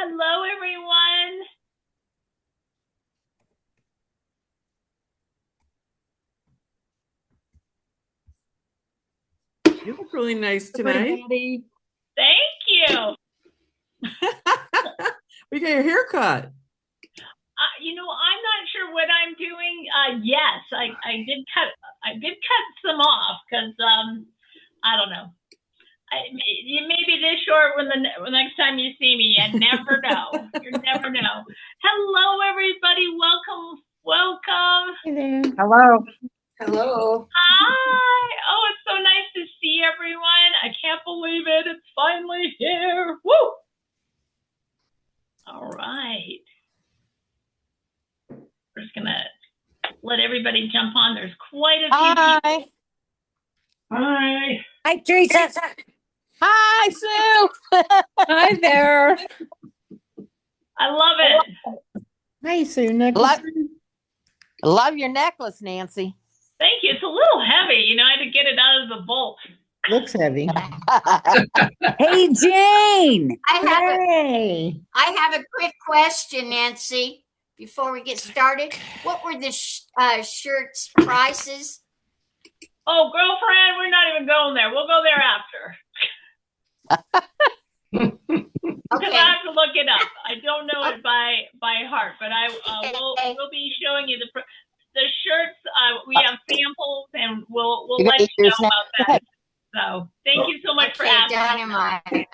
Hello, everyone. You look really nice tonight. Thank you. We got your haircut. I'm not sure what I'm doing. Yes, I did cut some off because I don't know. You may be this short when the next time you see me. You never know. You never know. Hello, everybody. Welcome. Hey there. Hello. Hello. Hi. Oh, it's so nice to see everyone. I can't believe it. It's finally here. Woo! All right. We're just going to let everybody jump on. There's quite a few people. Hi. Hi, Teresa. Hi, Sue. Hi there. I love it. Hi, Sue. Nicholas. Love your necklace, Nancy. Thank you. It's a little heavy. I had to get it out of the bolt. Looks heavy. Hey, Jane. Hey. I have a quick question, Nancy, before we get started. What were the shirts prices? Oh, girlfriend, we're not even going there. We'll go there after. Because I have to look it up. I don't know it by heart, but we'll be showing you the shirts. We have samples, and we'll let you know about that. So thank you so much for asking. Dynamite.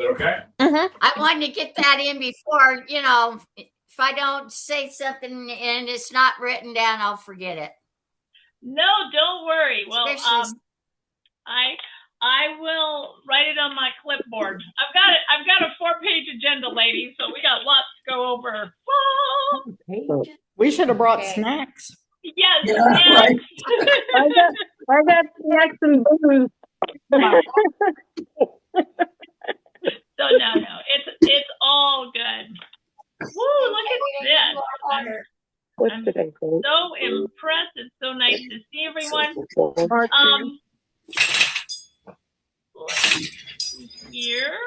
Okay. I wanted to get that in before, if I don't say something and it's not written down, I'll forget it. No, don't worry. Well, I will write it on my clipboard. I've got a 4-page agenda, ladies, so we got lots to go over. Whoa! We should have brought snacks. Yes, Yeah, snacks. right. I got snacks and booze. So no, it's all good. Woo! Look at this. I'm so impressed. It's so nice to see everyone. Here.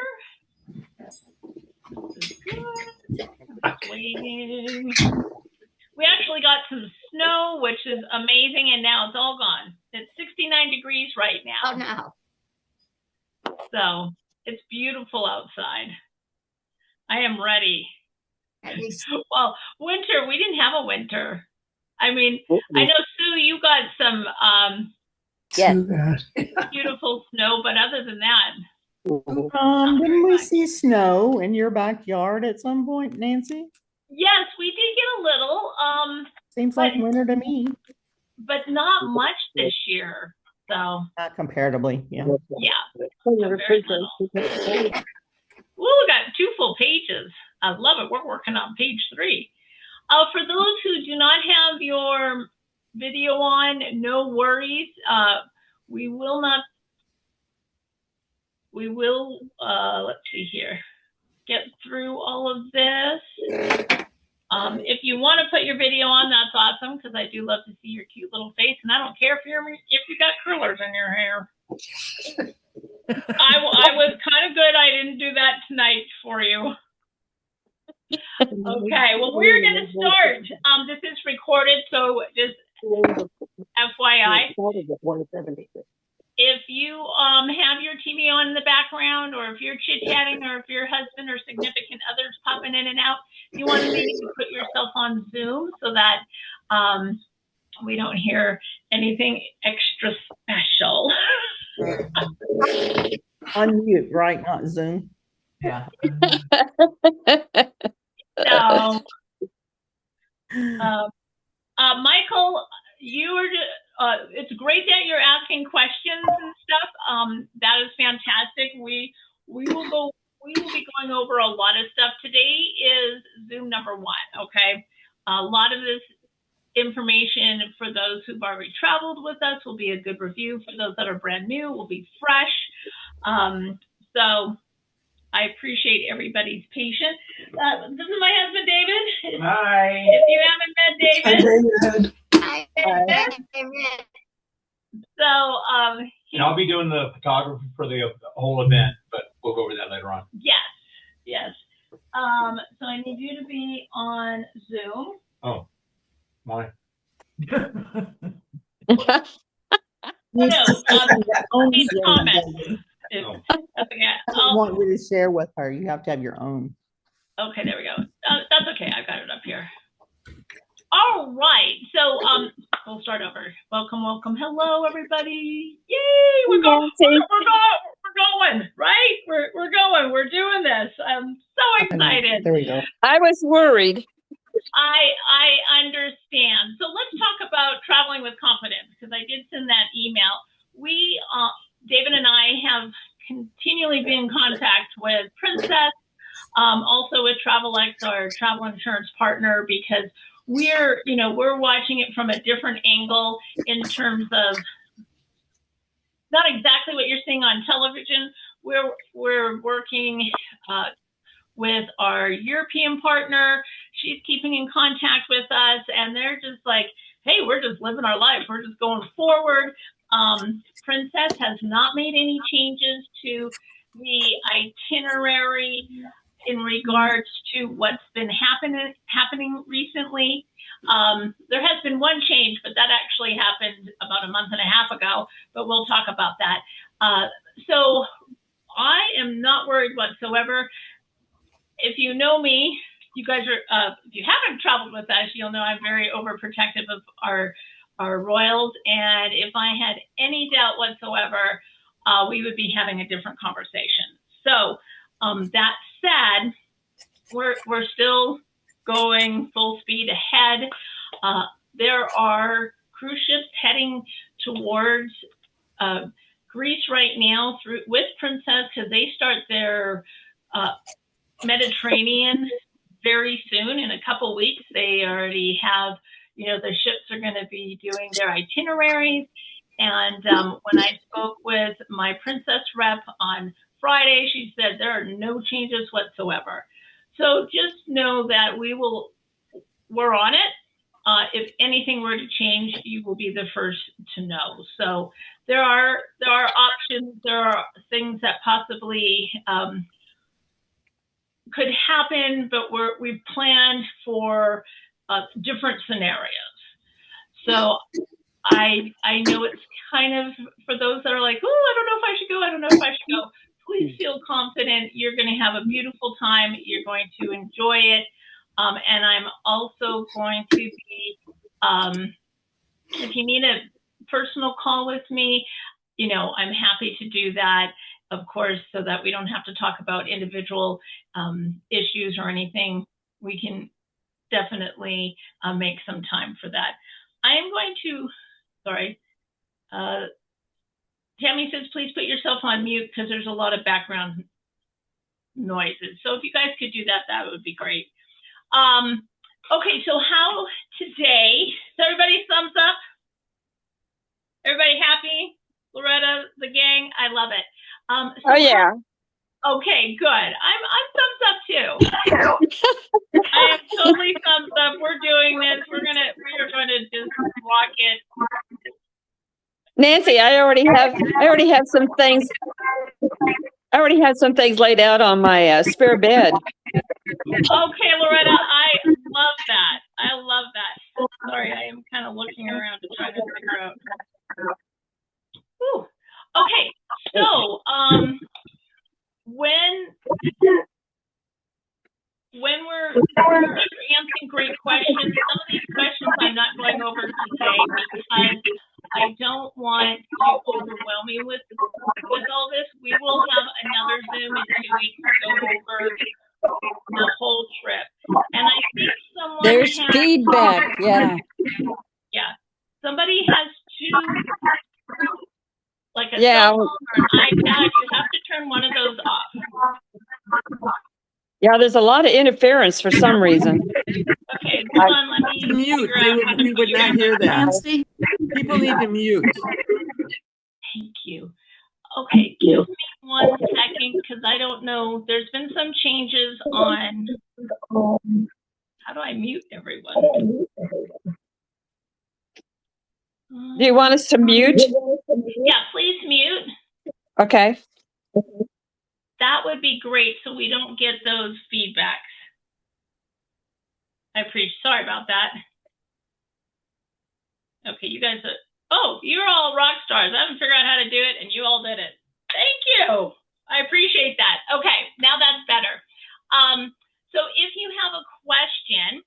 This is good. Waiting. We actually got some snow, which is amazing, and now it's all gone. It's 69 degrees right now. Oh, no. So it's beautiful outside. I am ready. Well, winter, we didn't have a winter. I mean, I know, Sue, you got some beautiful snow, but other than that. Didn't we see snow in your backyard at some point, Nancy? Yes, we did get a little. Seems like winter to me. But not much this year. So Not comparatively, yeah. Yeah. Very little. Ooh, we got 2 full pages. I love it. We're working on page 3. For those who do not have your video on, no worries. We will, let's see here, get through all of this. If you want to put your video on, that's awesome, because I do love to see your cute little face, and I don't care if you got curlers in your hair. I was kind of good. I didn't do that tonight for you. Okay, well, we're going to start. This is recorded, so just FYI. If you have your TV on in the background, or if you're chit-chatting, or if your husband or significant other's popping in and out, you want to maybe put yourself on Zoom so that we don't hear anything extra special. Unmute, right? Not Zoom. Yeah. So, Michael, it's great that you're asking questions and stuff. That is fantastic. We will be going over a lot of stuff. Today is Zoom number 1. Okay, a lot of this information for those who've already traveled with us will be a good review. For those that are brand new, will be fresh. So I appreciate everybody's patience. This is my husband, David. Hi. If you haven't met David. Hi, David. So, And I'll be doing the photography for the whole event, but we'll go over that later on. yes. So I need you to be on Zoom. Oh, why? You No, need Zoom, comments. Debbie. Oh. That's okay. I don't want you to share with her. You have to have your own. Okay, there we go. That's okay. I've got it up here. All right. So we'll start over. Welcome, welcome. Hello, everybody. Yay! We're going. We're going. Right? We're going. We're doing this. I'm so excited. There we go. I was worried. I understand. So let's talk about traveling with confidence, because I did send that email. We, David and I, have continually been in contact with Princess, also with TravelX, our travel insurance partner, because we're watching it from a different angle in terms of not exactly what you're seeing on television. We're working with our European partner. She's keeping in contact with us, and they're just like, hey, we're just living our life. We're just going forward. Princess has not made any changes to the itinerary in regards to what's been happening recently. There has been one change, but that actually happened about a month and a half ago, but we'll talk about that. So I am not worried whatsoever. If you know me, you guys are, if you haven't traveled with us, you'll know I'm very overprotective of our royals. And if I had any doubt whatsoever, we would be having a different conversation. So that said, we're still going full speed ahead. There are cruise ships heading towards Greece right now with Princess, because they start their Mediterranean very soon. In a couple weeks, they already have, the ships are going to be doing their itineraries. And when I spoke with my Princess rep on Friday, she said there are no changes whatsoever. So just know that we're on it. If anything were to change, you will be the first to know. So there are options. There are things that possibly could happen, but we've planned for different scenarios. So I know it's kind of, for those that are like, oh, I don't know if I should go. I don't know if I should go. Please feel confident. You're going to have a beautiful time. You're going to enjoy it. And I'm also going to be, if you need a personal call with me, I'm happy to do that, of course, so that we don't have to talk about individual issues or anything. We can definitely make some time for that. I am going to, sorry, Tammy says, please put yourself on mute because there's a lot of background noises. So if you guys could do that, that would be great. Okay, so how today, so everybody thumbs up? Everybody happy? Loretta, the gang, I love it. Oh yeah. Okay, good. I'm thumbs up too. I am totally thumbs up. We're doing this. We are going to just rock it. Nancy, I already have some things. I already have some things laid out on my spare bed. Okay, Loretta, I love that. I love that. Sorry, I am kind of looking around to try to figure out. Whew. Okay, so when we're answering great questions, some of these questions I'm not going over today because I don't want to overwhelm you with all this. We will have another Zoom in 2 weeks to go over the whole trip. And I think someone There's feedback. Yeah. Yeah. Somebody has two, like a cell phone or an iPad. You have to turn one of those off. Yeah, there's a lot of interference for some reason. Okay, hold on, let me Mute. figure out how to We would not hear that. Nancy? People need to mute. Thank you. Okay, give me 1 second because I don't know. There's been some changes on. How do I mute everyone? Do you want us to mute? Yeah, please mute. Okay. That would be great so we don't get those feedbacks. Sorry about that. Okay, you guys you're all rock stars. I haven't figured out how to do it, and you all did it. Thank you. I appreciate that. Okay, now that's better. So if you have a question,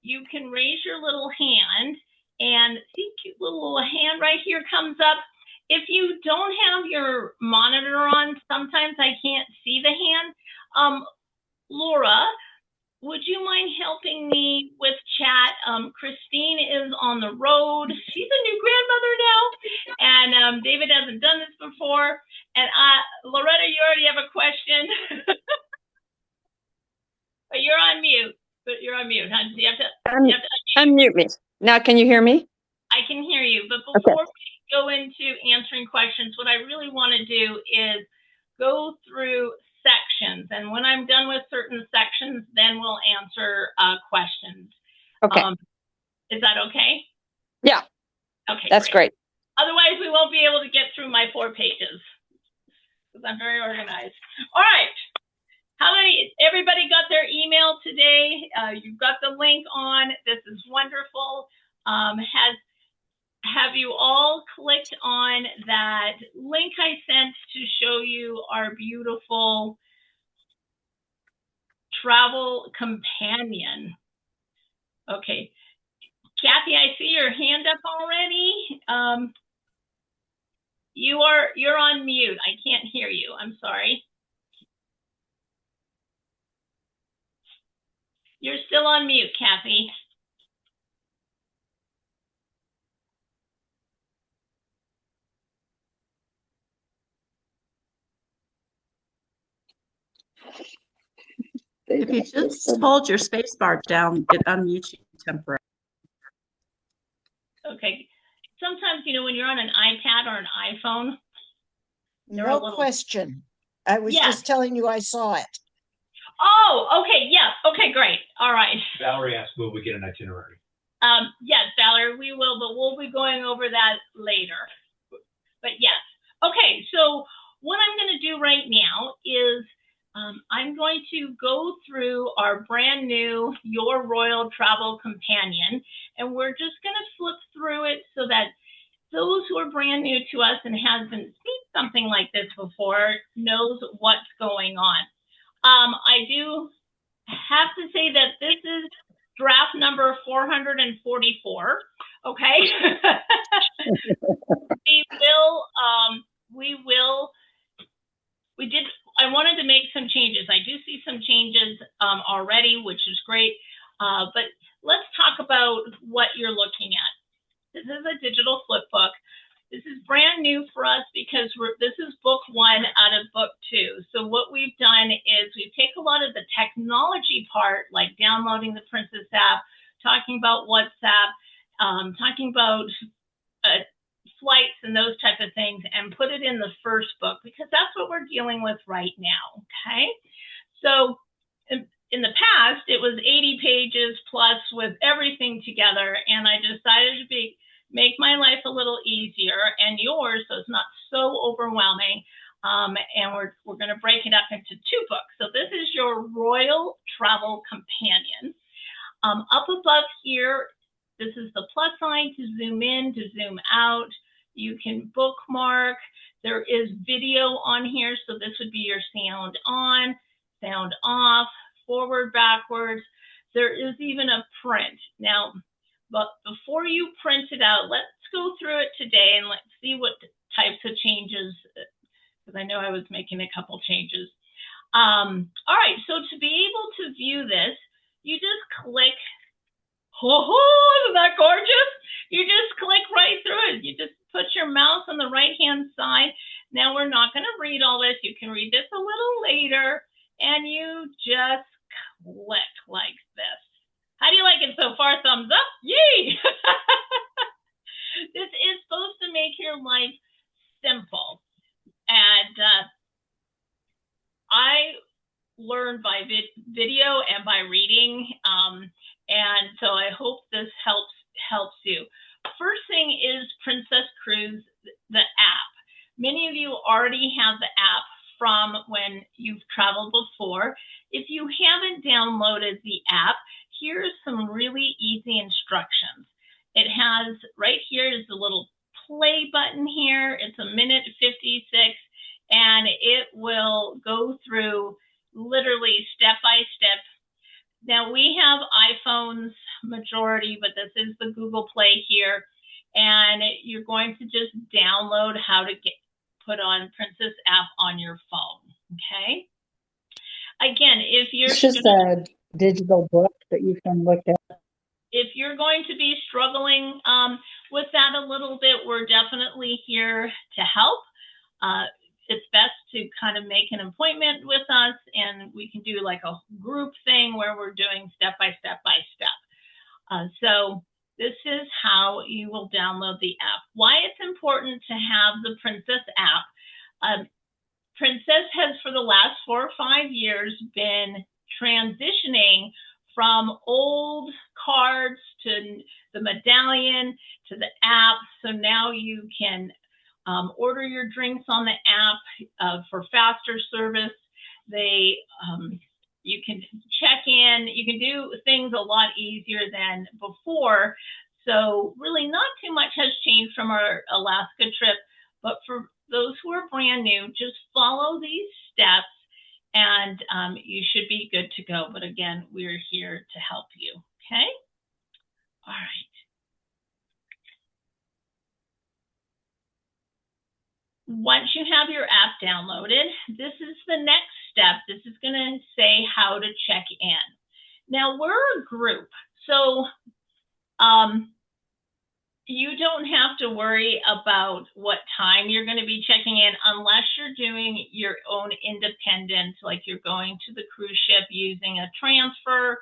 you can raise your little hand, and see, cute little hand right here comes up. If you don't have your monitor on, sometimes I can't see the hand. Laura, would you mind helping me with chat? Christine is on the road. She's a new grandmother now, and David hasn't done this before. And Loretta, you already have a question. But you're on mute. You're on mute, huh? You have to Unmute me. Now, can you hear me? I can hear you. But before we go into answering questions, what I really want to do is go through sections. And when I'm done with certain sections, then we'll answer questions. Okay. Is that okay? Yeah. Okay. That's great. Otherwise, we won't be able to get through my 4 pages because I'm very organized. All right. Everybody got their email today? You've got the link on. This is wonderful. Have you all clicked on that link I sent to show you our beautiful travel companion? Okay. Kathy, I see your hand up already. You're on mute. I can't hear you. I'm sorry. You're still on mute, Kathy. If you just hold your space bar down, it unmutes you temporarily. Okay. Sometimes, when you're on an iPad or an iPhone. No question. I was just telling you I saw it. Oh, okay. Yeah. Okay, great. All right. Valerie asked, will we get an itinerary? Yes, Valerie, we will, but we'll be going over that later. But yes. Okay, so what I'm going to do right now is I'm going to go through our brand new Your Royal Travel Companion, and we're just going to flip through it so that those who are brand new to us and hasn't seen something like this before knows what's going on. I do have to say that this is draft number 444. Okay. I wanted to make some changes. I do see some changes already, which is great. But let's talk about what you're looking at. This is a digital flip book. This is brand new for us because this is book 1 out of book 2. So what we've done is we've taken a lot of the technology part, like downloading the Princess app, talking about WhatsApp, talking about flights and those type of things, and put it in the first book because that's what we're dealing with right now. Okay. So in the past, it was 80 pages plus with everything together, and I decided to make my life a little easier and yours so it's not so overwhelming. And we're going to break it up into 2 books. So this is your Royal Travel Companion. Up above here, this is the plus sign to zoom in, to zoom out. You can bookmark. There is video on here. So this would be your sound on, sound off, forward, backwards. There is even a print. Now, but before you print it out, let's go through it today and let's see what types of changes, because I know I was making a couple changes. All right, so to be able to view this, you just click. Isn't that gorgeous? You just click right through it. You just put your mouse on the right-hand side. Now, we're not going to read all this. You can read this a little later, and you just click like this. How do you like it so far? Thumbs up. Yay! This is supposed to make your life simple. And I learned by video and by reading. And so I hope this helps you. First thing is Princess Cruise, the app. Many of you already have the app from when you've traveled before. If you haven't downloaded the app, here's some really easy instructions. It has, right here is the little play button here. It's a minute 56, and it will go through literally step by step. Now we have iPhones majority, but this is the Google Play here. And you're going to just download how to put on Princess app on your phone, okay? Again, if you're It's just a digital book that you can look at. If you're going to be struggling with that a little bit, we're definitely here to help. It's best to kind of make an appointment with us, and we can do like a group thing where we're doing step by step by step. So this is how you will download the app. Why it's important to have the Princess app. Princess has, for the last 4 or 5 years, been transitioning from old cards to the medallion to the app. So now you can order your drinks on the app for faster service. You can check in, you can do things a lot easier than before. So really not too much has changed from our Alaska trip, but for those who are brand new, just follow these steps and you should be good to go. But again, we're here to help you, okay? All right. Once you have your app downloaded, this is the next step. This is going to say how to check in. Now, we're a group, so you don't have to worry about what time you're going to be checking in unless you're doing your own independent, like you're going to the cruise ship using a transfer.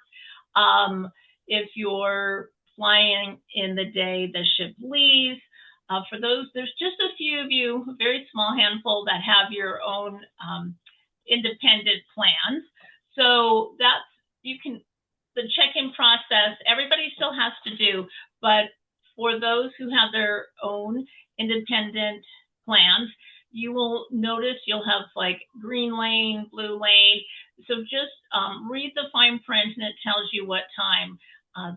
If you're flying in the day the ship leaves, for those, there's just a few of you, a very small handful that have your own independent plans. So that's, the check-in process, everybody still has to do, but for those who have their own independent plans, you will notice you'll have like green lane, blue lane. So just read the fine print and it tells you what time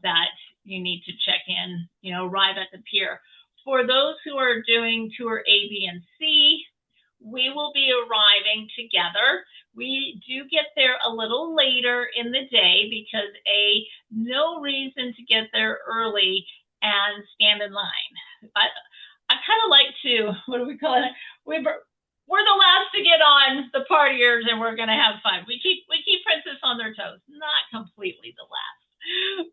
that you need to check in, arrive at the pier. For those who are doing tour A, B, and C, we will be arriving together. We do get there a little later in the day because no reason to get there early and stand in line. I kind of like to, what do we call it? We're the last to get on, the partiers, and we're going to have fun. We keep Princess on their toes, not completely the last.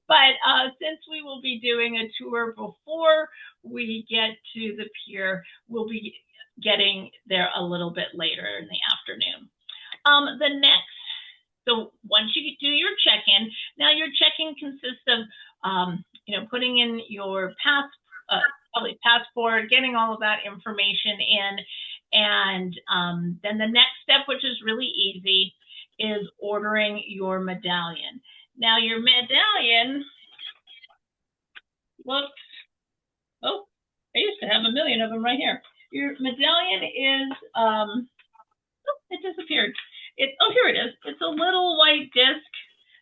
But since we will be doing a tour before we get to the pier, we'll be getting there a little bit later in the afternoon. So once you do your check-in, now your check-in consists of, putting in your passport, getting all of that information in, and then the next step, which is really easy, is ordering your medallion. Now your medallion looks, I used to have a million of them right here. Your medallion is, it disappeared. Here it is. It's a little white disc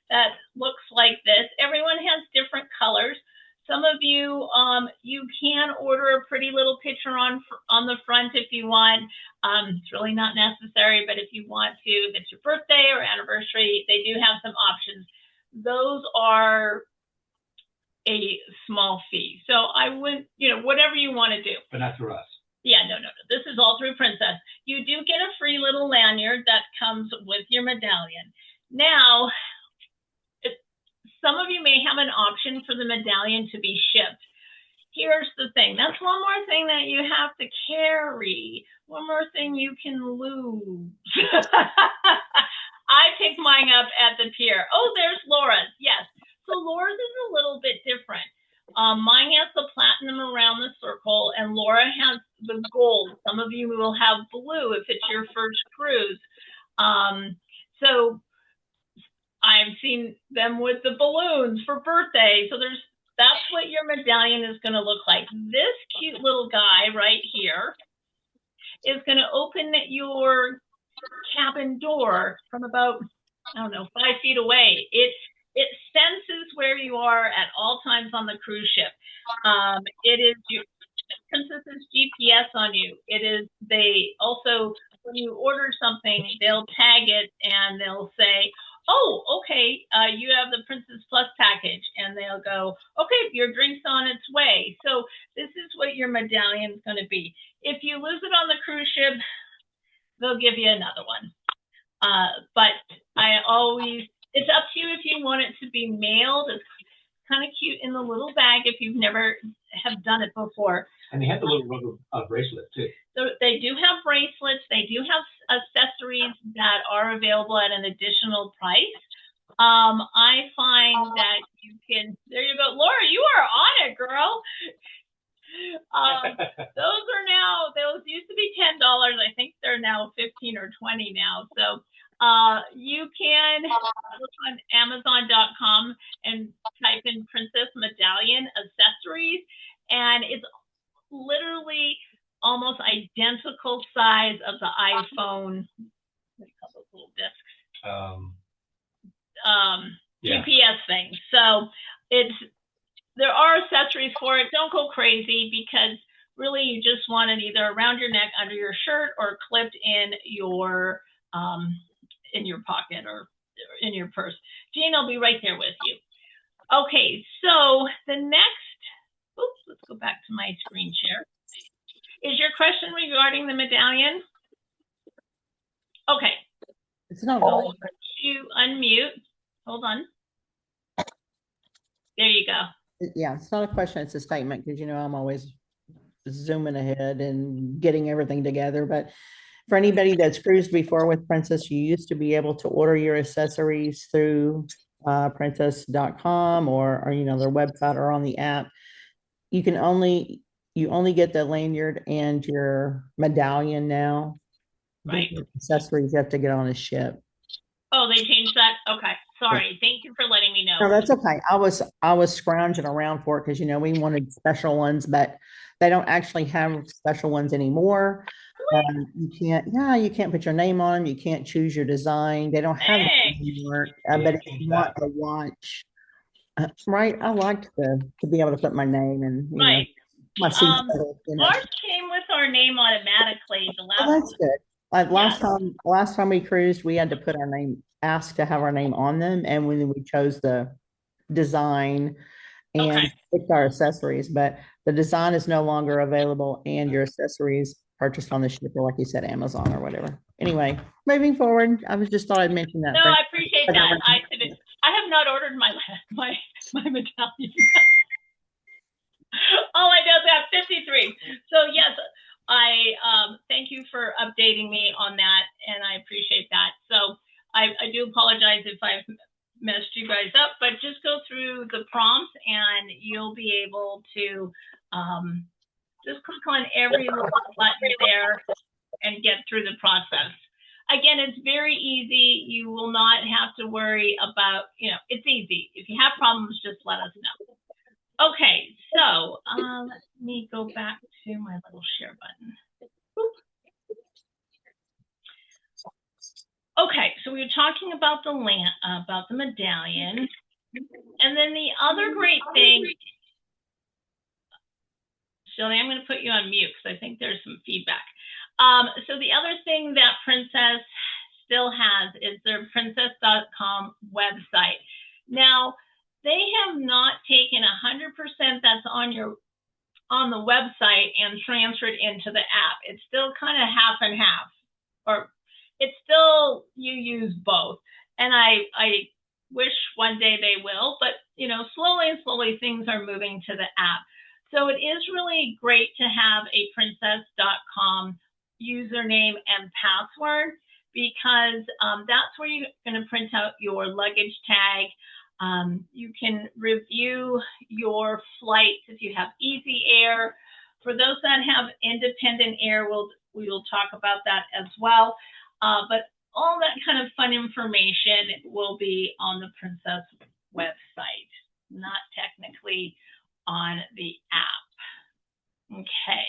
that looks like this. Everyone has different colors. Some of you, you can order a pretty little picture on the front if you want. It's really not necessary, but if you want to, if it's your birthday or anniversary, they do have some options. Those are a small fee. So I would, whatever you want to do. But not through us. Yeah, no. This is all through Princess. You do get a free little lanyard that comes with your medallion. Now, some of you may have an option for the medallion to be shipped. Here's the thing. That's one more thing that you have to carry. One more thing you can lose. I picked mine up at the pier. Oh, there's Laura's. Yes. So Laura's is a little bit different. Mine has the platinum around the circle, and Laura has the gold. Some of you will have blue if it's your first cruise. So I've seen them with the balloons for birthday. So that's what your medallion is going to look like. This cute little guy right here is going to open your cabin door from about, 5 feet away. it senses where you are at all times on the cruise ship. It is your Princess's GPS on you. It is, they also, when you order something, they'll tag it and they'll say, oh, okay, you have the Princess Plus package, and they'll go, okay, your drink's on its way. So this is what your medallion is going to be. If you lose it on the cruise ship, they'll give you another one. But it's up to you if you want it to be mailed. It's kind of cute in the little bag if you've never have done it before. And they have the little rubber bracelet too. So they do have bracelets. They do have accessories that are available at an additional price. I find that you can, there you go. Laura, you are on it, girl. Those used to be $10. I think they're now 15 or 20 now. So you can look on Amazon.com and type in Princess Medallion accessories, and it's literally almost identical size of the iPhone. What do you call those little discs? Yeah. GPS thing. So there are accessories for it. Don't go crazy, because really you just want it either around your neck, under your shirt, or clipped in your pocket or in your purse. Jane, I'll be right there with you. Okay, so the next, let's go back to my screen share. Is your question regarding the medallion? Okay. It's not. So you unmute. Hold on. There you go. Yeah, it's not a question, it's a statement, because I'm always zooming ahead and getting everything together. But for anybody that's cruised before with Princess, you used to be able to order your accessories through princess.com or their website or on the app. You only get the lanyard and your medallion now. Right. The accessories you have to get on a ship. Oh, they changed that? Okay. Sorry. Thank you for letting me know. No, that's okay. I was scrounging around for it because we wanted special ones, but they don't actually have special ones anymore. You can't put your name on them. You can't choose your design. They don't have it anymore. But if you want to watch, right? I like to be able to put my name and right. My seat. Ours came with our name automatically. The last that's good. Last time we cruised, we had to put our name, ask to have our name on them, and when we chose the design and picked our accessories, but the design is no longer available, and your accessories purchased on the ship, or like you said, Amazon or whatever. Anyway, moving forward, I was just thought I'd mention that. No, I appreciate that. I have not ordered my medallion. All I know is I have 53. So yes, I thank you for updating me on that, and I appreciate that. So I do apologize if I've messed you guys up, but just go through the prompts and you'll be able to just click on every little button there and get through the process. Again, it's very easy. You will not have to worry about, it's easy. If you have problems, just let us know. Okay, so let me go back to my little share button. Boop. Okay, so we were talking about the medallion, and then the other great thing. Shelly, I'm going to put you on mute because I think there's some feedback. So the other thing that Princess still has is their princess.com website. Now, they have not taken 100% that's on the website and transferred into the app. It's still kind of half and half, or it's still, you use both. And I wish one day they will, but slowly things are moving to the app. So it is really great to have a princess.com username and password, because that's where you're going to print out your luggage tag. You can review your flights if you have Easy Air. For those that have independent air, we will talk about that as well. But all that kind of fun information will be on the Princess website, not technically on the app. Okay.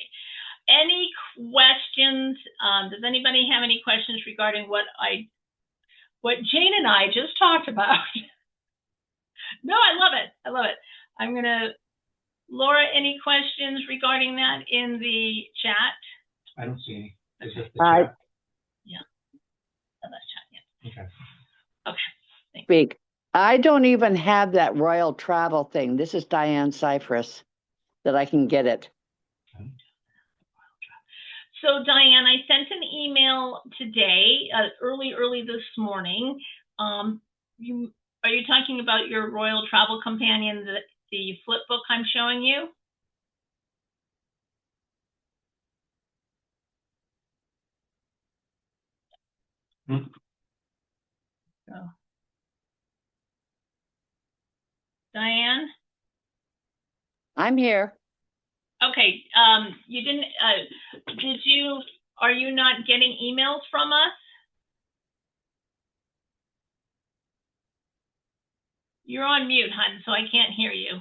Any questions? Does anybody have any questions regarding what Jane and I just talked about? No, I love it. I love it. I'm going to, Laura, any questions regarding that in the chat? I don't see any. Is this the chat? Yeah. Oh, that's chat, yeah. Okay. Okay. Speak. I don't even have that Royal Travel thing. This is Diane Cypress that I can get it. So Diane, I sent an email today, early this morning. Are you talking about your Royal Travel Companion, the flip book I'm showing you? Oh. Diane? I'm here. Okay, you didn't, are you not getting emails from us? You're on mute, hon, so I can't hear you.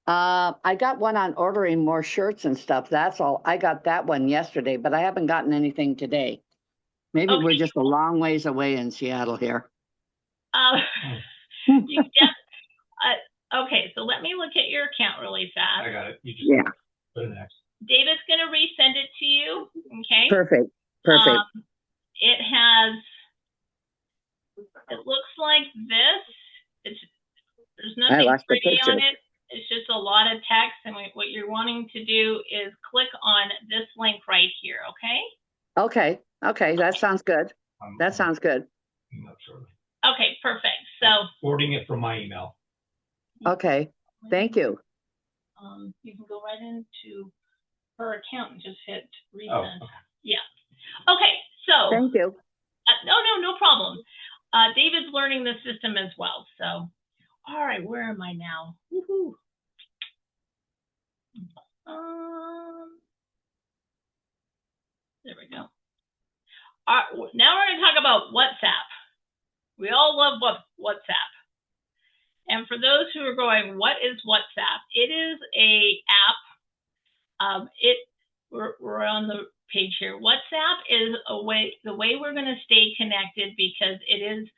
I got one on ordering more shirts and stuff. That's all. I got that one yesterday, but I haven't gotten anything today. Maybe Okay. we're just a long ways away in Seattle here. You okay, so let me look at your account really fast. I got it. You just put it next. David's going to resend it to you. Okay. Perfect. It looks like this. There's nothing pretty on it. It's just a lot of text, and what you're wanting to do is click on this link right here. Okay. Okay. That sounds good. Okay, perfect. So Forwarding it from my email. Okay. Thank you. You can go right into her account and just hit resend. Oh, okay. Yeah. Okay. So Thank you. No problem. David's learning the system as well. So, all right, where am I now? Woohoo. There we go. Now we're going to talk about WhatsApp. We all love WhatsApp. And for those who are going, what is WhatsApp? It is a app. We're on the page here. WhatsApp is the way we're going to stay connected, because it is,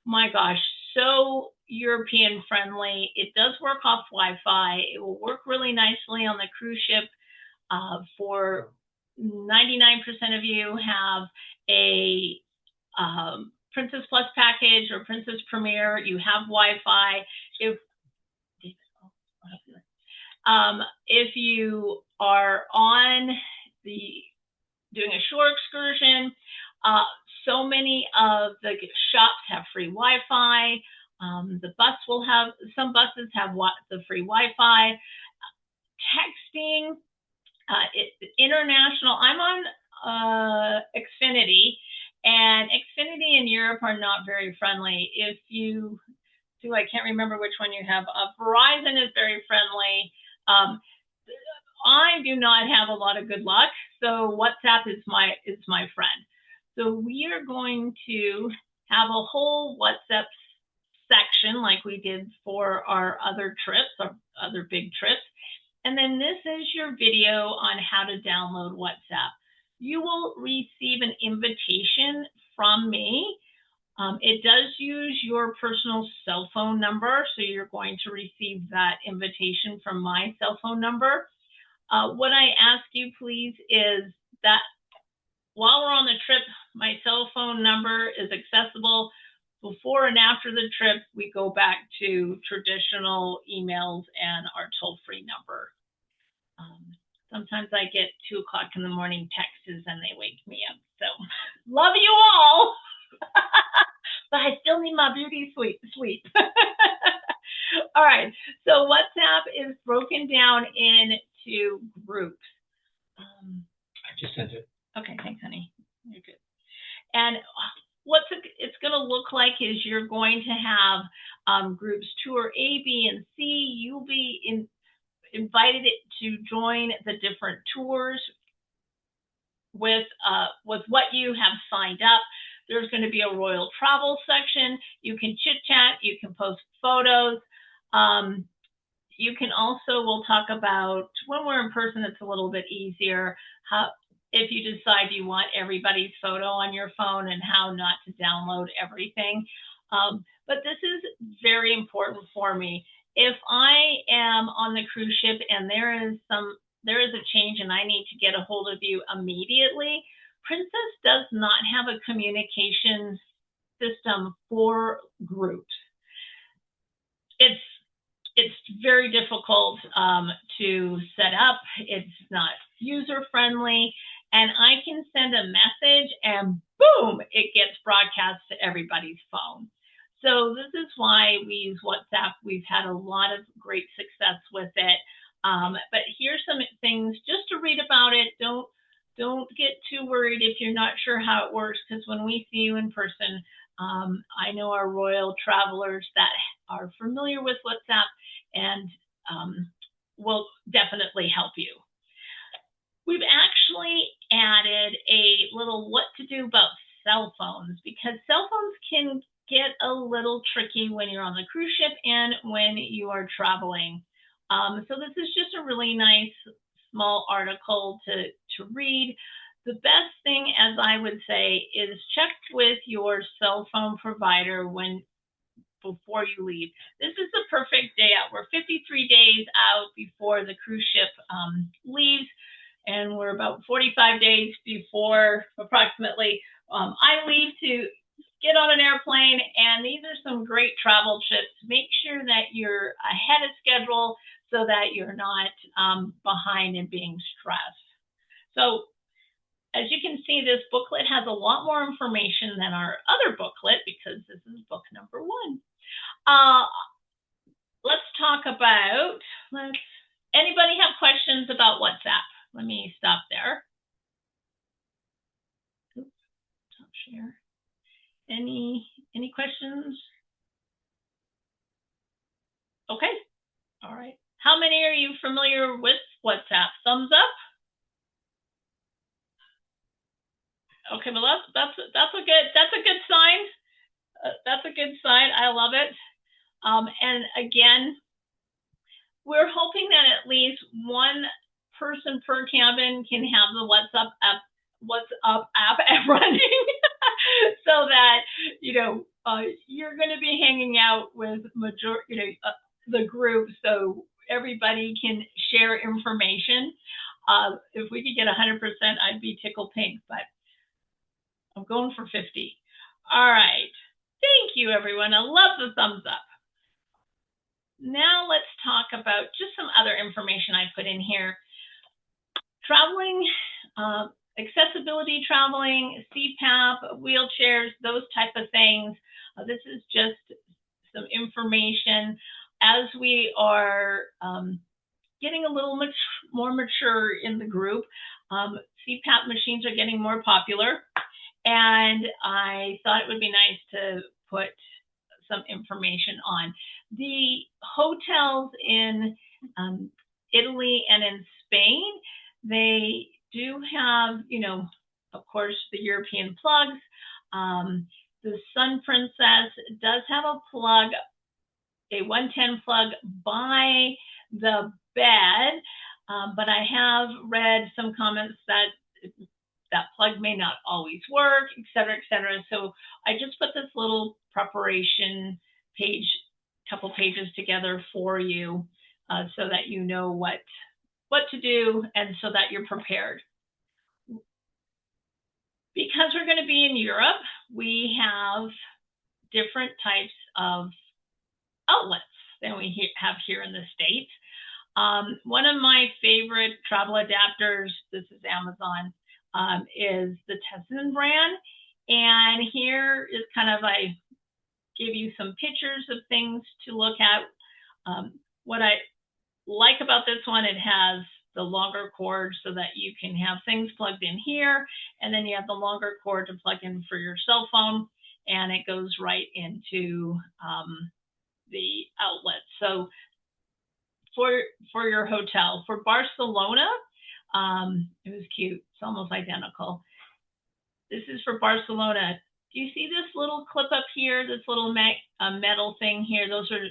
my gosh, so European friendly. It does work off Wi-Fi. It will work really nicely on the cruise ship. For 99% of you have a Princess Plus package or Princess Premier. You have Wi-Fi. If you are on doing a shore excursion, so many of the shops have free Wi-Fi. Some buses have the free Wi-Fi. Texting, international. I'm on Xfinity, and Xfinity in Europe are not very friendly. If you do, I can't remember which one you have. Verizon is very friendly. I do not have a lot of good luck, so WhatsApp is my friend. So we are going to have a whole WhatsApp section like we did for our other trips, our other big trips. And then this is your video on how to download WhatsApp. You will receive an invitation from me. It does use your personal cell phone number, so you're going to receive that invitation from my cell phone number. What I ask you, please, is that while we're on the trip, my cell phone number is accessible. Before and after the trip, we go back to traditional emails and our toll-free number. Sometimes I get 2 o'clock in the morning texts and they wake me up. So love you all, but I still need my beauty sleep. All right, so WhatsApp is broken down into groups. I just sent it. Okay, thanks, honey. You're good. And it's going to look like is you're going to have groups tour A, B, and C. You'll be invited to join the different tours with what you have signed up. There's going to be a Royal Travel section. You can chit chat. You can post photos. You can also, we'll talk about when we're in person, it's a little bit easier. If you decide you want everybody's photo on your phone and how not to download everything. but this is very important for me. If I am on the cruise ship and there is a change and I need to get a hold of you immediately, Princess does not have a communication system for groups. It's very difficult to set up. It's not user friendly, and I can send a message and boom, it gets broadcast to everybody's phone. So this is why we use WhatsApp. We've had a lot of great success with it. But here's some things just to read about it. Don't get too worried if you're not sure how it works, because when we see you in person, I know our royal travelers that are familiar with WhatsApp and will definitely help you. We've actually added a little what to do about cell phones, because cell phones can get a little tricky when you're on the cruise ship and when you are traveling. So this is just a really nice small article to read. The best thing, as I would say, is check with your cell phone provider before you leave. This is the perfect day out. We're 53 days out before the cruise ship leaves, and we're about 45 days before approximately I leave to get on an airplane, and these are some great travel tips. Make sure that you're ahead of schedule so that you're not behind and being stressed. So as you can see, this booklet has a lot more information than our other booklet, because this is book number 1. Let's talk about, anybody have questions about WhatsApp? Let me stop there. Oops, stop share. Any questions? Okay, all right. How many are you familiar with WhatsApp? Thumbs up. Okay, well that's a good sign. That's a good sign. I love it. And again, we're hoping that at least one person per cabin can have the WhatsApp app running, so that you're going to be hanging out with the group, so everybody can share information. If we could get 100%, I'd be tickled pink, but I'm going for 50. All right. Thank you, everyone. I love the thumbs up. Now let's talk about just some other information I put in here. Traveling, accessibility traveling, CPAP, wheelchairs, those type of things. This is just some information. As we are getting a little more mature in the group, CPAP machines are getting more popular. And I thought it would be nice to put some information on. The hotels in Italy and in Spain, they do have, of course, the European plugs. The Sun Princess does have a plug, a 110 plug by the bed, but I have read some comments that plug may not always work, et cetera, et cetera. So I just put this little preparation page, couple pages together for you, so that you know what to do and so that you're prepared. Because we're going to be in Europe, we have different types of outlets than we have here in the States. One of my favorite travel adapters, this is Amazon, is the Tessin brand. And here is I give you some pictures of things to look at. What I like about this one, it has the longer cord so that you can have things plugged in here, and then you have the longer cord to plug in for your cell phone, and it goes right into the outlet. So for your hotel, for Barcelona, it was cute. It's almost identical. This is for Barcelona. Do you see this little clip up here? This little metal thing here? Those are.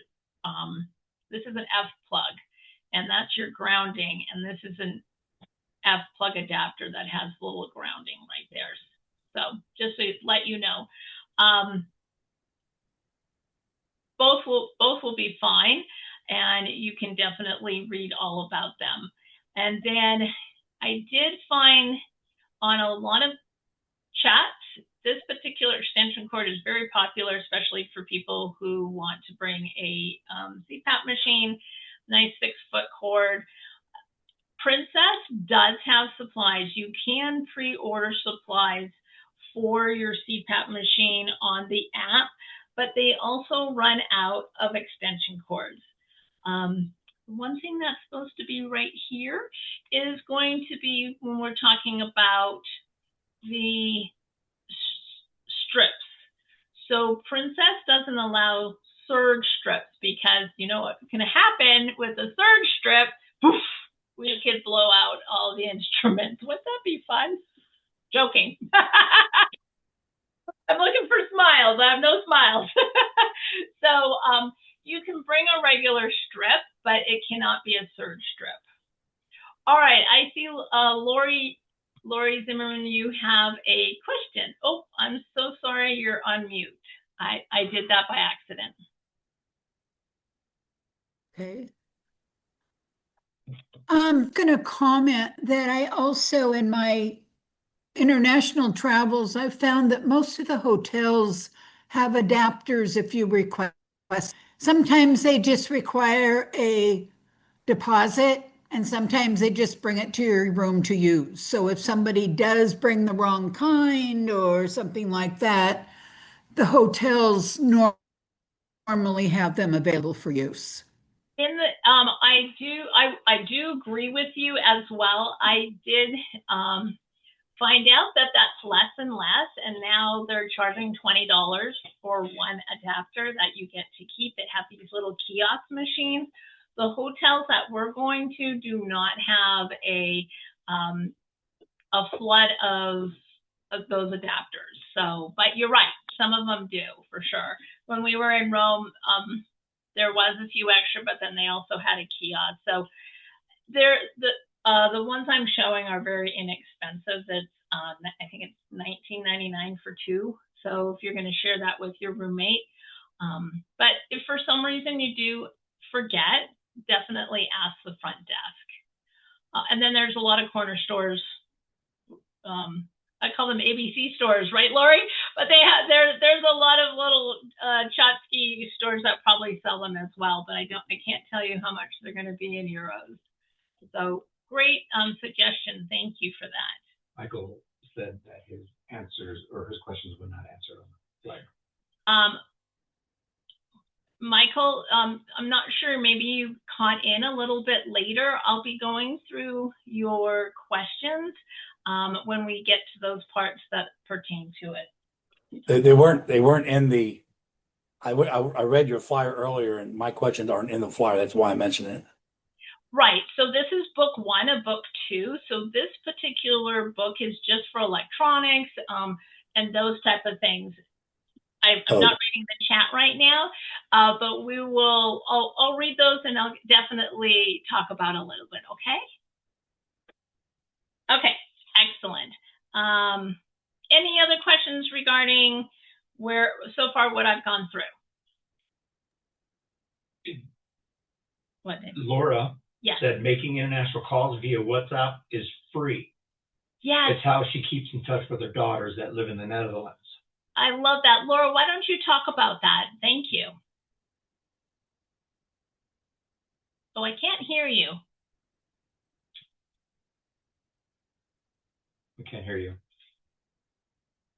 This is an F plug, and that's your grounding. And this is an F plug adapter that has a little grounding right there. So just to let you know. both will be fine, and you can definitely read all about them. And then I did find on a lot of chats, this particular extension cord is very popular, especially for people who want to bring a CPAP machine, nice 6-foot cord. Princess does have supplies. You can pre-order supplies for your CPAP machine on the app, but they also run out of extension cords. One thing that's supposed to be right here is going to be when we're talking about the strips. So Princess doesn't allow surge strips because you know what's going to happen with a surge strip? Poof, we could blow out all the instruments. Wouldn't that be fun? Joking. I'm looking for smiles. I have no smiles. So you can bring a regular strip, but it cannot be a surge strip. All right, I see Lori Zimmerman, you have a question. Oh, I'm so sorry, you're on mute. I did that by accident. Okay. I'm going to comment that I also, in my international travels, I've found that most of the hotels have adapters if you request. Sometimes they just require a deposit, and sometimes they just bring it to your room to use. So if somebody does bring the wrong kind or something like that, the hotels normally have them available for use. In the I do agree with you as well. I did find out that that's less and less, and now they're charging $20 for one adapter that you get to keep. They have these little kiosk machines. The hotels that we're going to do not have a flood of those adapters. So, but you're right, some of them do for sure. When we were in Rome, there was a few extra, but then they also had a kiosk. So the ones I'm showing are very inexpensive. It's I think it's $19.99 for two. So if you're going to share that with your roommate, but if for some reason you do forget, definitely ask the front desk. And then there's a lot of corner stores. I call them ABC stores, right, Lori? But they have there's a lot of little tchotchke stores that probably sell them as well. But I can't tell you how much they're going to be in euros. So great suggestion. Thank you for that. Michael said that his answers or his questions were not answered on the flyer. Michael, I'm not sure, maybe you caught in a little bit later. I'll be going through your questions when we get to those parts that pertain to it. They weren't in the, I read your flyer earlier and my questions aren't in the flyer. That's why I mentioned it. Right. So this is book 1 of book 2. So this particular book is just for electronics and those type of things. I'm not reading the chat right now, but we will. I'll read those and I'll definitely talk about a little bit. Okay. Okay. Excellent. Any other questions regarding so far what I've gone through? What? Laura yes. said making international calls via WhatsApp is free. Yes. It's how she keeps in touch with her daughters that live in the Netherlands. I love that. Laura, why don't you talk about that? Thank you. Oh, I can't hear you. We can't hear you.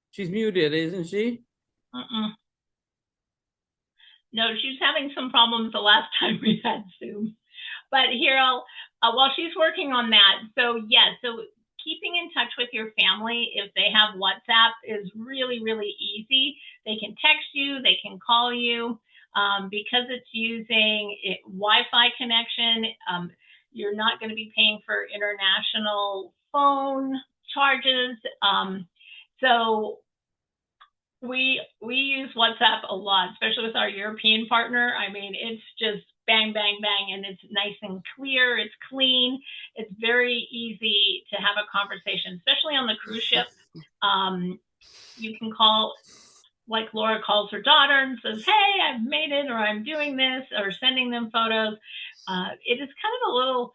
She's muted, isn't she? No, she's having some problems the last time we had Zoom. But here, while she's working on that, so yes, so keeping in touch with your family, if they have WhatsApp, is really, really easy. They can text you, they can call you. Because it's using Wi-Fi connection, you're not going to be paying for international phone charges. So we use WhatsApp a lot, especially with our European partner. I mean, it's just bang, bang, bang, and it's nice and clear. It's clean. It's very easy to have a conversation, especially on the cruise ship. You can call like Laura calls her daughter and says, hey, I've made it, or I'm doing this, or sending them photos. It is kind of a little,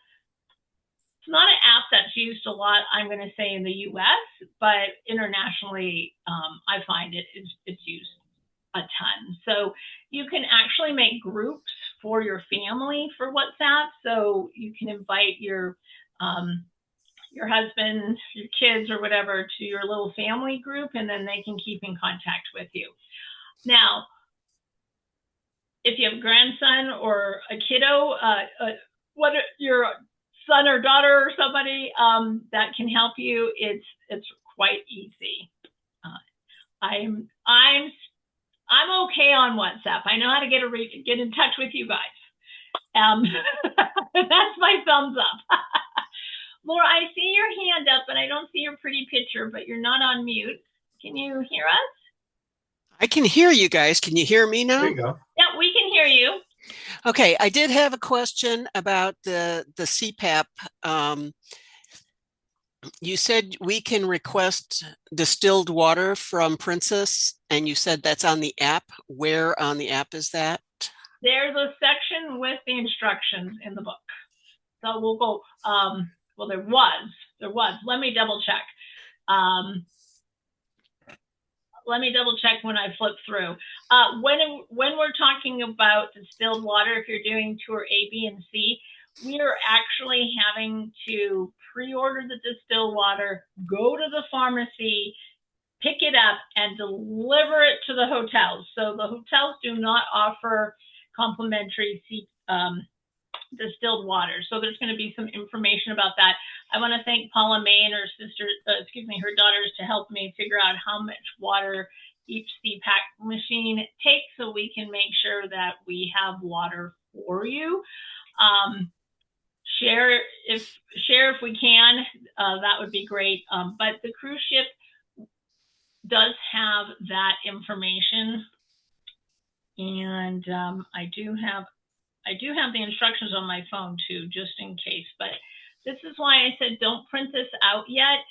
it's not an app that's used a lot, I'm going to say, in the US, but internationally, I find it's used a ton. So you can actually make groups for your family for WhatsApp. So you can invite your husband, your kids, or whatever to your little family group, and then they can keep in contact with you. Now, if you have a grandson or a kiddo, what your son or daughter or somebody that can help you, it's quite easy. I'm okay on WhatsApp. I know how to get in touch with you guys. That's my thumbs up. Laura, I see your hand up, but I don't see your pretty picture, but you're not on mute. Can you hear us? I can hear you guys. Can you hear me now? There you go. Yeah, we can hear you. Okay, I did have a question about the CPAP. You said we can request distilled water from Princess, and you said that's on the app. Where on the app is that? There's a section with the instructions in the book. So we'll go, well, there was. Let me double check. Let me double check when I flip through. When we're talking about distilled water, if you're doing tour A, B, and C, we are actually having to pre-order the distilled water, go to the pharmacy, pick it up, and deliver it to the hotels. So the hotels do not offer complimentary distilled water. So there's going to be some information about that. I want to thank Paula May and her sister, her daughters, to help me figure out how much water each CPAP machine takes, so we can make sure that we have water for you. Share if we can, that would be great. But the cruise ship does have that information, and I do have the instructions on my phone too, just in case. But this is why I said don't print this out yet,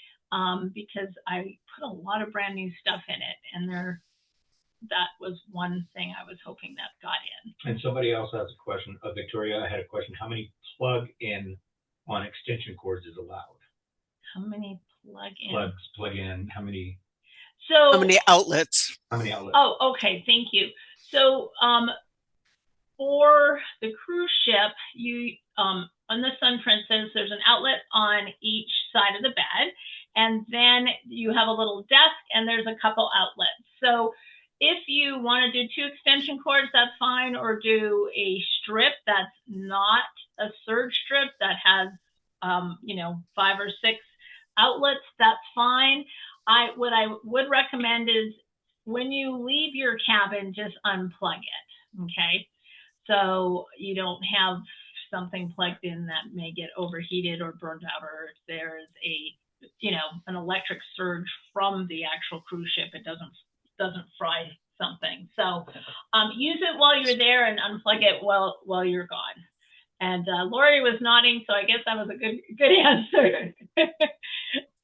because I put a lot of brand new stuff in it, and that was one thing I was hoping that got in. And somebody else has a question. Victoria, I had a question. How many plug-in on extension cords is allowed? How many plug-in? Plug-in. How many? How many outlets? How many outlets? Oh, okay. Thank you. So for the cruise ship, you on the Sun Princess, there's an outlet on each side of the bed, and then you have a little desk, and there's a couple outlets. So if you want to do 2 extension cords, that's fine, or do a strip that's not a surge strip that has 5 or 6 outlets, that's fine. What I would recommend is when you leave your cabin, just unplug it, okay? So you don't have something plugged in that may get overheated or burned out, or if there's an electric surge from the actual cruise ship, it doesn't fry something. So use it while you're there and unplug it while you're gone. And Lori was nodding, so I guess that was a good answer.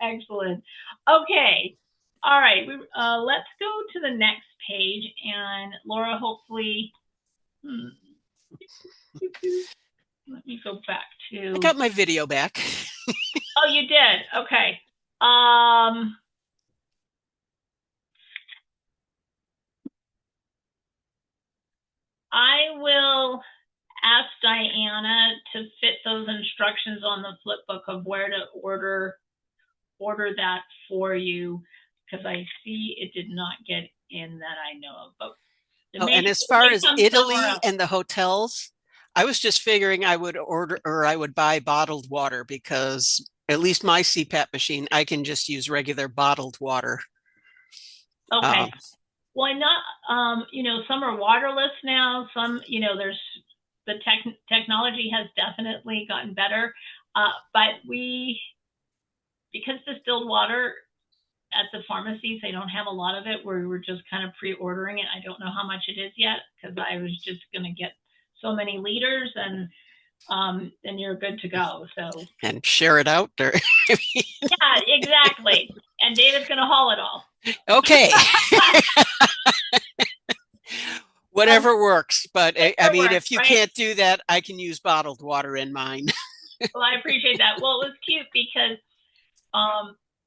Excellent. Okay. All right. Let's go to the next page, and Laura, hopefully. Let me go back to. I got my video back. Oh, you did? Okay. I will ask Diana to fit those instructions on the flip book of where to order that for you, because I see it did not get in that I know of. But and as far as Italy and the hotels, I was just figuring I would order, or I would buy bottled water, because at least my CPAP machine, I can just use regular bottled water. Okay. Why not? Some are waterless now. Some, there's the technology has definitely gotten better. But because distilled water at the pharmacies, they don't have a lot of it. We're just kind of pre-ordering it. I don't know how much it is yet, because I was just going to get so many liters, and then you're good to go. So and share it out, or yeah, exactly. And David's going to haul it all. Okay. Whatever works, but I mean, if you can't do that, I can use bottled water in mine. Well, I appreciate that. Well, it was cute because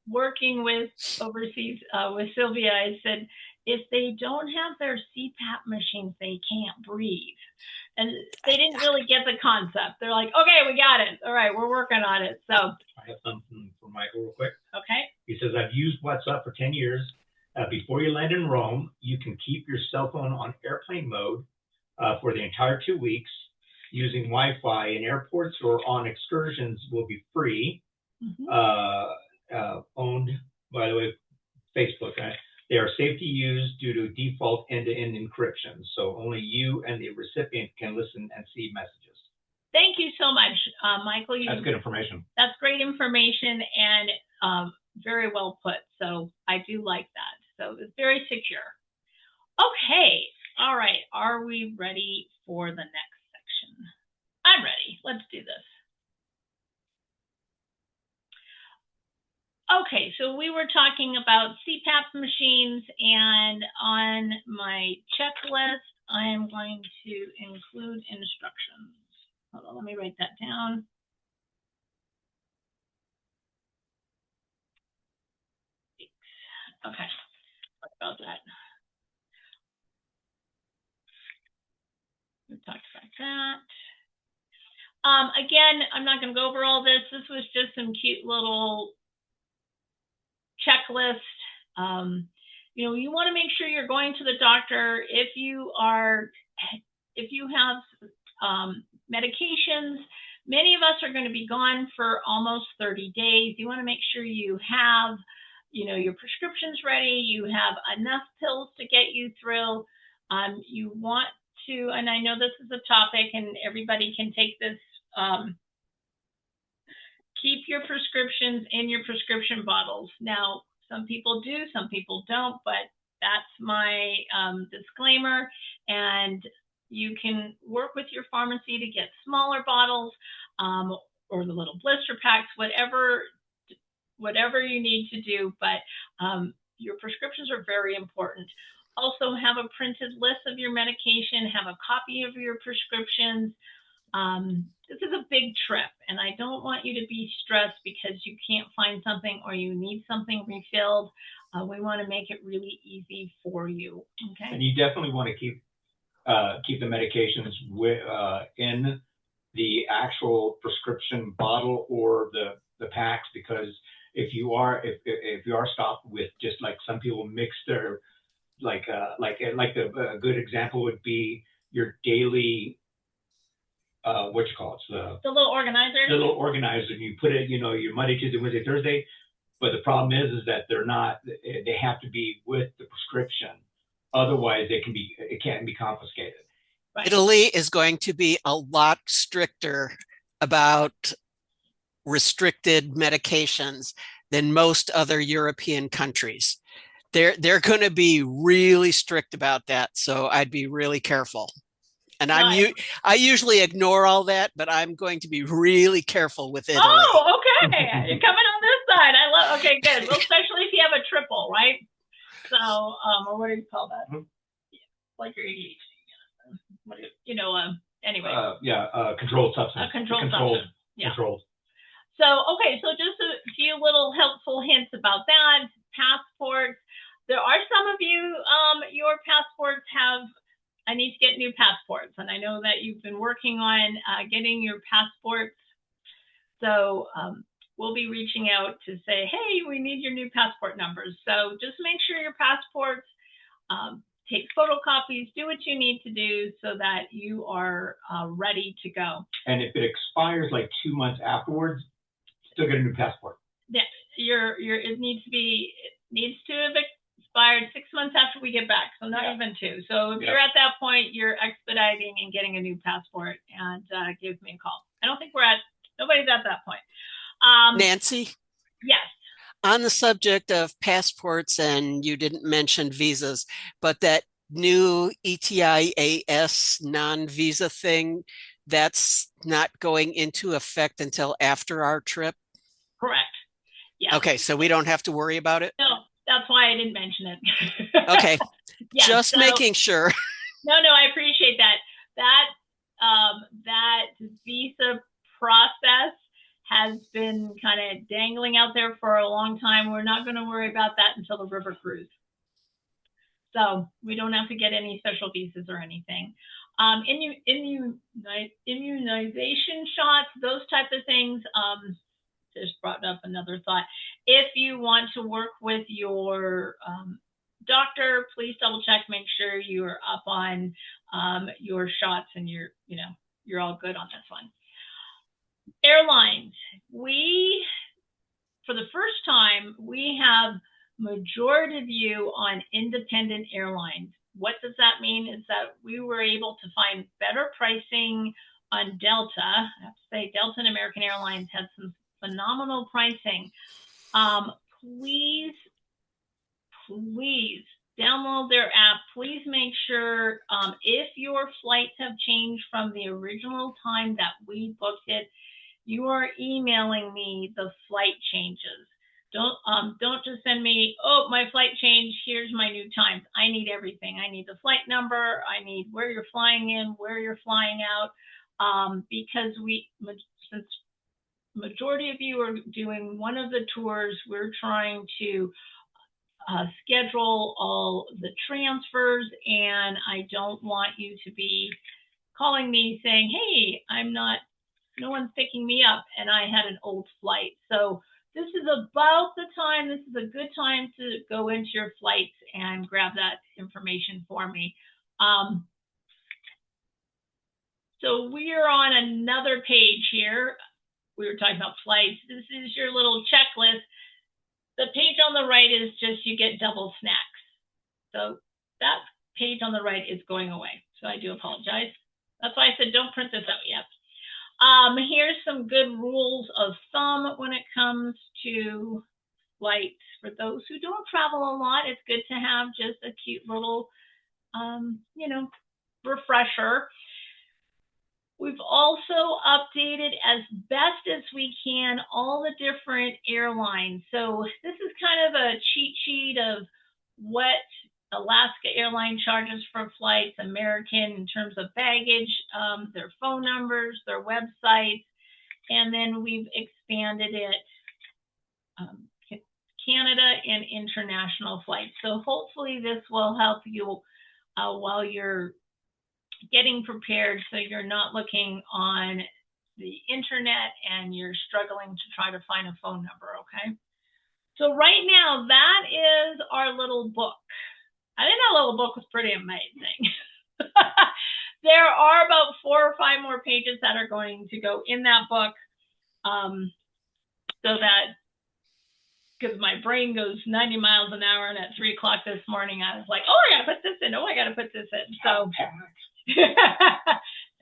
working with overseas with Sylvia, I said, if they don't have their CPAP machines, they can't breathe. And they didn't really get the concept. They're like, okay, we got it. All right, we're working on it. So I have something for Michael real quick. Okay. He says, I've used WhatsApp for 10 years. Before you land in Rome, you can keep your cell phone on airplane mode for the entire 2 weeks. Using Wi-Fi in airports or on excursions will be free. Owned, by the way, Facebook. They are safe to use due to default end-to-end encryption. So only you and the recipient can listen and see messages. Thank you so much, Michael. That's good information. That's great information and very well put. So I do like that. So it's very secure. Okay. All right. Are we ready for the next section? I'm ready. Let's do this. Okay, so we were talking about CPAP machines, and on my checklist, I am going to include instructions. Hold on, let me write that down. Okay, what about that? We talked about that. Again, I'm not going to go over all this. This was just some cute little checklist. You know, you want to make sure you're going to the doctor if you have medications. Many of us are going to be gone for almost 30 days. You want to make sure you have, you know, your prescriptions ready. You have enough pills to get you through. You want to, and I know this is a topic and everybody can take this, keep your prescriptions in your prescription bottles. Now, some people do, some people don't, but that's my disclaimer. And you can work with your pharmacy to get smaller bottles or the little blister packs, whatever you need to do. But your prescriptions are very important. Also, have a printed list of your medication, have a copy of your prescriptions. This is a big trip, and I don't want you to be stressed because you can't find something or you need something refilled. We want to make it really easy for you. Okay. And you definitely want to keep the medications in the actual prescription bottle or the packs, because if you are stopped with, just like some people mix their a good example would be your daily what you call it, the little organizer. The little organizer. You put it, you know, your Monday, Tuesday, Wednesday, Thursday. But the problem is that they're not. They have to be with the prescription. Otherwise, it can't be confiscated. Right. Italy is going to be a lot stricter about restricted medications than most other European countries. They're going to be really strict about that. So I'd be really careful. And I usually ignore all that, but I'm going to be really careful with Italy. Oh, okay. You're coming on this side. I love. Okay, good. Well, especially if you have a triple, right? So, or what do you call that? Mm-hmm. Like your ADHD. What do you know? Anyway. Controlled substance. Controlled substance. Yeah. Controlled. So, okay. So just a few little helpful hints about that. Passports. There are some of you, your passports have. I need to get new passports, and I know that you've been working on getting your passports. So we'll be reaching out to say, hey, we need your new passport numbers. So just make sure your passports, take photocopies, do what you need to do so that you are ready to go. And if it expires like 2 months afterwards, still get a new passport. Yeah, it needs to have expired 6 months after we get back, so not even 2. So if you're at that point, you're expediting and getting a new passport, and give me a call. I don't think nobody's at that point. Nancy? Yes. On the subject of passports, and you didn't mention visas, but that new ETIAS non-visa thing, that's not going into effect until after our trip? Correct. Yeah. Okay, so we don't have to worry about it? No, That's why I didn't mention it. Okay. Yeah, Just so- making sure. No, I appreciate that. That visa process has been kind of dangling out there for a long time. We're not going to worry about that until the river cruise. So we don't have to get any special visas or anything. Immunization shots, those type of things. Just brought up another thought. If you want to work with your doctor, please double check, make sure you're up on your shots and you're all good on this one. Airlines, for the first time, we have majority view on independent airlines. What does that mean? Is that we were able to find better pricing on Delta. I have to say Delta and American Airlines had some phenomenal pricing. Please download their app. Please make sure if your flights have changed from the original time that we booked it, you are emailing me the flight changes. Don't just send me, oh, my flight changed, here's my new times. I need everything. I need the flight number. I need where you're flying in, where you're flying out, because since majority of you are doing one of the tours, we're trying to schedule all the transfers, and I don't want you to be calling me saying, hey, no one's picking me up and I had an old flight. So this is about the time, this is a good time to go into your flights and grab that information for me. So we are on another page here. We were talking about flights. This is your little checklist. The page on the right is just you get double snacks. So that page on the right is going away. So I do apologize. That's why I said don't print this out yet. Here's some good rules of thumb when it comes to flights. For those who don't travel a lot, it's good to have just a cute little, refresher. We've also updated as best as we can all the different airlines. So this is kind of a cheat sheet of what Alaska Airline charges for flights, American in terms of baggage, their phone numbers, their websites, and then we've expanded it Canada and international flights. So hopefully this will help you while you're getting prepared, so you're not looking on the internet and you're struggling to try to find a phone number, okay? So right now, that is our little book. I think that little book was pretty amazing. There are about 4 or 5 more pages that are going to go in that book, so that, because my brain goes 90 miles an hour, and at 3 o'clock this morning, I was like, oh, I gotta put this in. Oh, I gotta put this in. So no,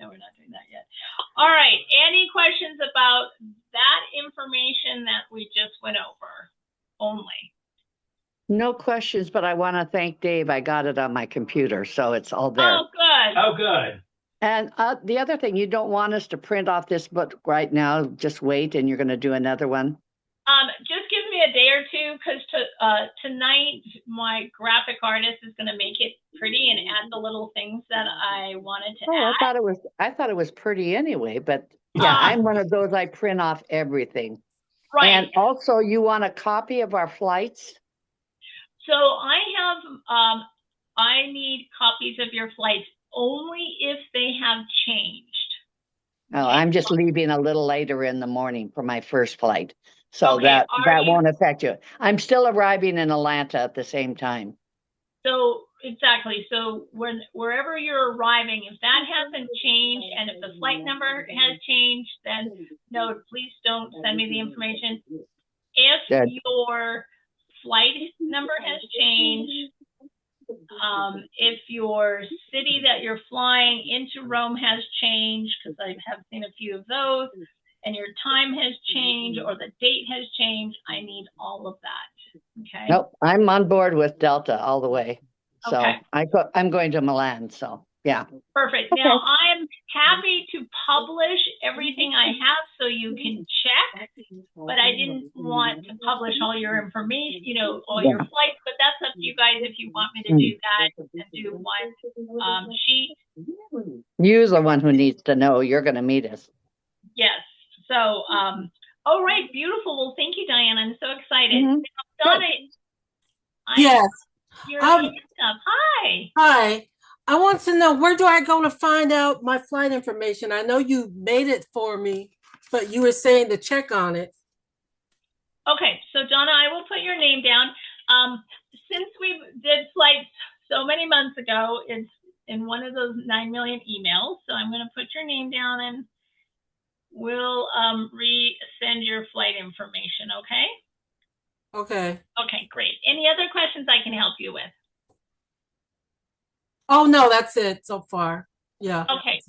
we're not doing that yet. All right. Any questions about that information that we just went over only? No questions, but I want to thank Dave. I got it on my computer, so it's all there. Oh, good. Oh, good. And the other thing, you don't want us to print off this book right now. Just wait, and you're going to do another one. Just give me a day or two, because tonight my graphic artist is going to make it pretty and add the little things that I wanted to add. I thought it was pretty anyway, but yeah, I'm one of those, I print off everything. Right. And also, you want a copy of our flights? So I need copies of your flights only if they have changed. Oh, I'm just leaving a little later in the morning for my first flight. So Okay, that won't affect you. I'm still arriving in Atlanta at the same time. So exactly. So wherever you're arriving, if that hasn't changed and if the flight number has changed, then no, please don't send me the information. If your flight number has changed, if your city that you're flying into Rome has changed, because I have seen a few of those, and your time has changed or the date has changed, I need all of that. Okay. Nope, I'm on board with Delta all the way. So Okay. I'm going to Milan. So Yeah. Perfect. Okay. Now I'm happy to publish everything I have so you can check, but I didn't want to publish all your information, all your flights, but that's up to you guys if you want me to do that and do one sheet. You're the one who needs to know. You're going to meet us. Yes. So, all right, beautiful. Well, thank you, Diane. I'm so excited. Mhm. Donna, Yes. Your hand up. Hi. Hi. I want to know, where do I go to find out my flight information? I know you made it for me, but you were saying to check on it. Okay, so Donna, I will put your name down. Since we did flights so many months ago, it's in one of those 9 million emails. So I'm going to put your name down and we'll resend your flight information, okay? Okay. Okay, great. Any other questions I can help you with? Oh, no, that's it so far. Yeah. Okay.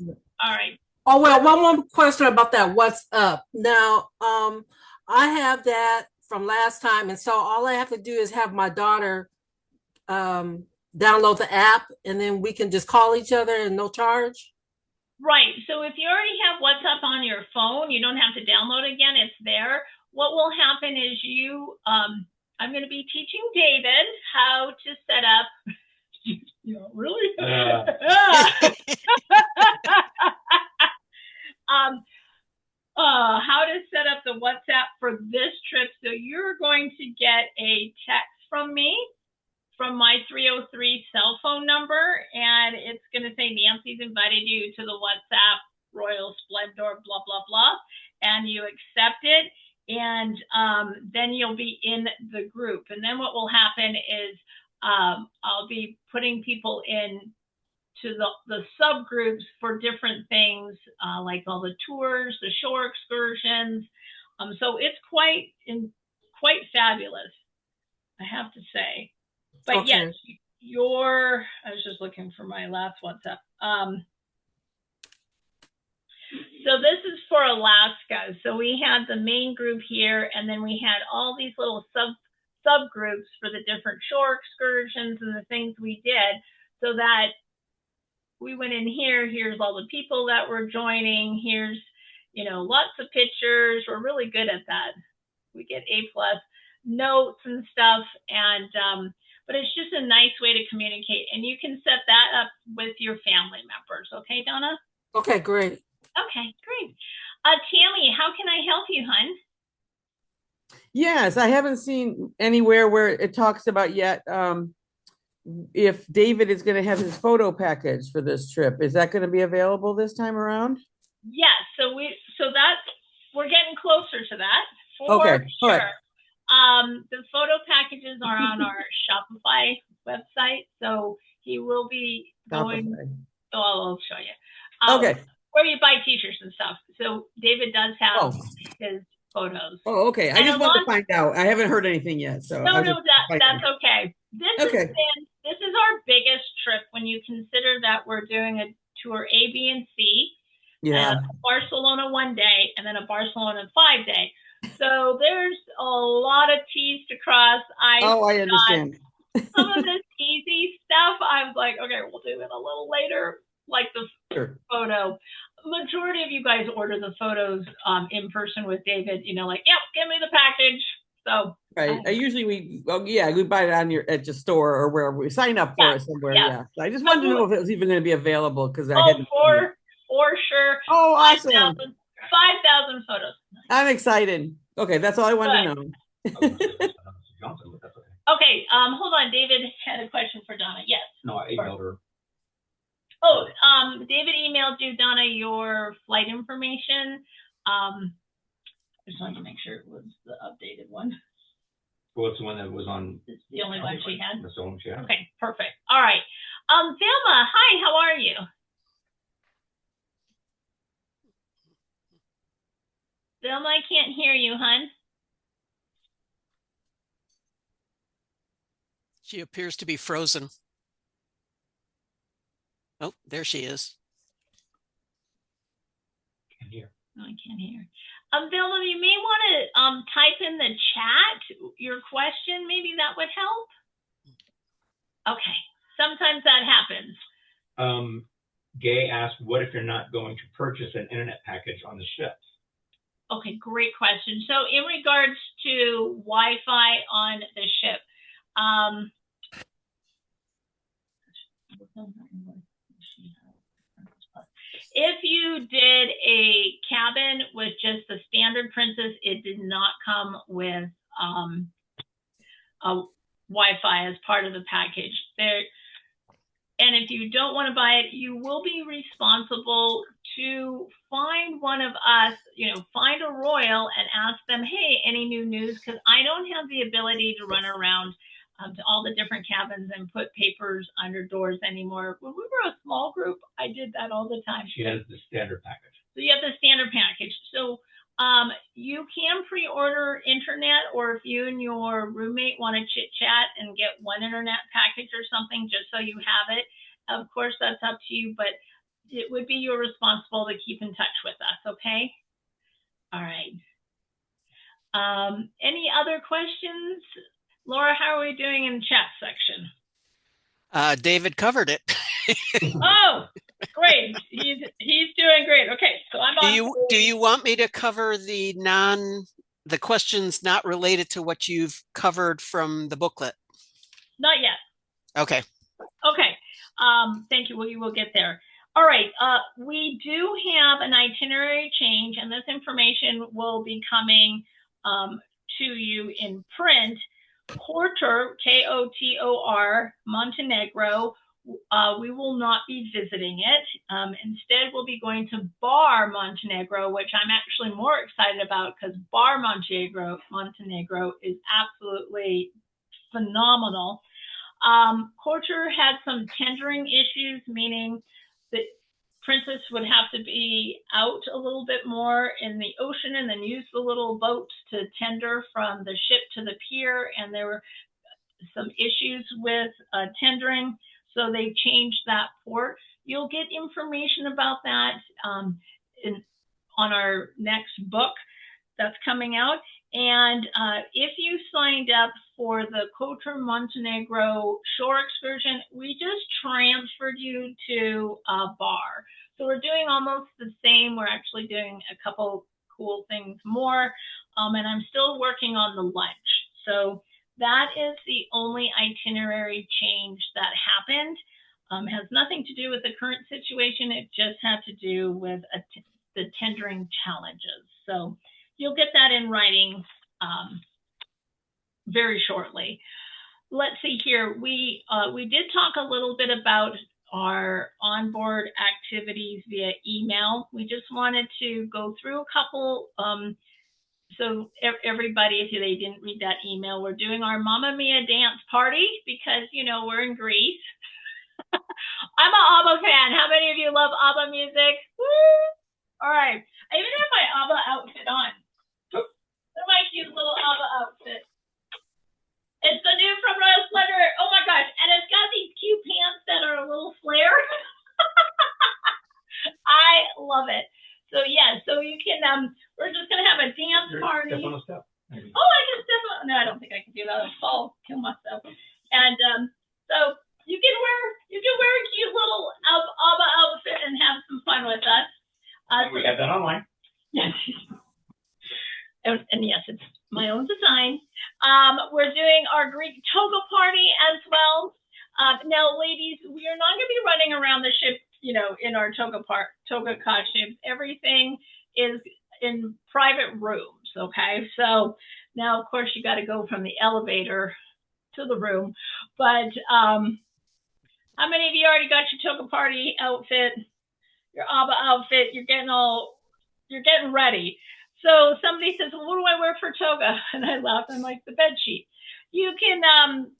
All right. Oh, well, one more question about that. What's up? Now, I have that from last time. And so all I have to do is have my daughter download the app and then we can just call each other and no charge. Right. So if you already have WhatsApp on your phone, you don't have to download again. It's there. What will happen is I'm going to be teaching David how to set up. Really? How to set up the WhatsApp for this trip. So you're going to get a text from me from my 303 cell phone number, and it's going to say Nancy's invited you to the WhatsApp Royal Splendor, blah, blah, blah, and you accept it, and then you'll be in the group. And then what will happen is I'll be putting people in to the subgroups for different things, like all the tours, the shore excursions. So it's quite fabulous, I have to say. But okay. Yes, I was just looking for my last WhatsApp. So this is for Alaska. So we had the main group here, and then we had all these little subgroups for the different shore excursions and the things we did, so that we went in here. Here's all the people that were joining. Here's, lots of pictures. We're really good at that. We get A+ notes and stuff, and but it's just a nice way to communicate, and you can set that up with your family members. Okay, Donna? Okay, great. Okay, great. Tammy, how can I help you, hun? Yes, I haven't seen anywhere where it talks about yet if David is going to have his photo package for this trip. Is that going to be available this time around? Yes, we're getting closer to that for Okay, sure. all right. The photo packages are on our Shopify website, so he will be going. Oh, I'll show you. Okay. Where you buy t-shirts and stuff. So David does have his photos. Oh, okay. I just wanted to find out. I haven't heard anything yet. So no, that's okay. This is our biggest trip when you consider that we're doing a tour A, B, and C. Yeah. Barcelona 1 day and then a Barcelona 5 day. So there's a lot of T's to cross. I understand. Some of this easy stuff, I was like, okay, we'll do it a little later, like the photo. Majority of you guys order the photos in person with David, like, yep, give me the package. So right. We buy it at your store or wherever we sign up for it somewhere. Yeah. So I just wanted to know if it was even going to be available because I hadn't. For sure. Oh, awesome. 5,000 photos. I'm excited. Okay, that's all I wanted to know. Okay, hold on. David had a question for Donna. Yes. No, I emailed her. Oh, David emailed you, Donna, your flight information. I just wanted to make sure it was the updated one. Well, it's the one that was on. It's the only one she had? That's the one she had. Okay, perfect. All right. Thelma, hi, how are you? Thelma, I can't hear you, hun. She appears to be frozen. Oh, there she is. Can't hear. No, I can't hear. Thelma, you may want to type in the chat your question. Maybe that would help. Okay. Sometimes that happens. Gay asked, what if you're not going to purchase an internet package on the ship? Okay, great question. So in regards to Wi-Fi on the ship, if you did a cabin with just the standard Princess, it did not come with a Wi-Fi as part of the package. And if you don't want to buy it, you will be responsible to find one of us, find a royal and ask them, hey, any new news? Because I don't have the ability to run around to all the different cabins and put papers under doors anymore. When we were a small group, I did that all the time. She has the standard package. So you have the standard package. So you can pre-order internet, or if you and your roommate want to chit chat and get one internet package or something, just so you have it. Of course, that's up to you, but it would be your responsible to keep in touch with us. Okay. All right. Any other questions? Laura, how are we doing in the chat section? David covered it. Oh, great. He's doing great. Okay, so I'm on. Do you want me to cover the questions not related to what you've covered from the booklet? Not yet. Okay. Okay. Thank you. We will get there. All right. We do have an itinerary change, and this information will be coming to you in print. Kotor, Kotor, Montenegro. We will not be visiting it. Instead, we'll be going to Bar, Montenegro, which I'm actually more excited about because Bar, Montenegro is absolutely phenomenal. Kotor had some tendering issues, meaning that Princess would have to be out a little bit more in the ocean and then use the little boats to tender from the ship to the pier. And there were some issues with tendering, so they changed that port. You'll get information about that on our next book that's coming out. And if you signed up for the Kotor Montenegro shore excursion, we just transferred you to Bar. So we're doing almost the same. We're actually doing a couple cool things more. And I'm still working on the lunch. So that is the only itinerary change that happened. Has nothing to do with the current situation. It just had to do with the tendering challenges. So you'll get that in writing very shortly. Let's see here. We did talk a little bit about our onboard activities via email. We just wanted to go through a couple. So everybody, if they didn't read that email, we're doing our Mamma Mia dance party because, we're in Greece. I'm an ABBA fan. How many of you love ABBA music? Woo! All right. I even have my ABBA outfit on. Look at my cute little ABBA outfit. It's the new from Royal Splendor. Oh my gosh. And it's got these cute pants that are a little flare. I love it. So yeah, so you can, we're just going to have a dance party. Step on a step. Maybe. Oh, I can step on, no, I don't think I can do that. I'll kill myself. And so you can wear a cute little ABBA outfit and have some fun with us. We have that online. Yes. And yes, it's my own design. We're doing our Greek toga party as well. Now, ladies, we are not going to be running around the ship, in our toga costumes. Everything is in private rooms, okay? So now, of course, you got to go from the elevator to the room. But how many of you already got your toga party outfit, your ABBA outfit? You're getting ready. So somebody says, well, what do I wear for toga? And I laugh. I'm like, the bed sheet. You can,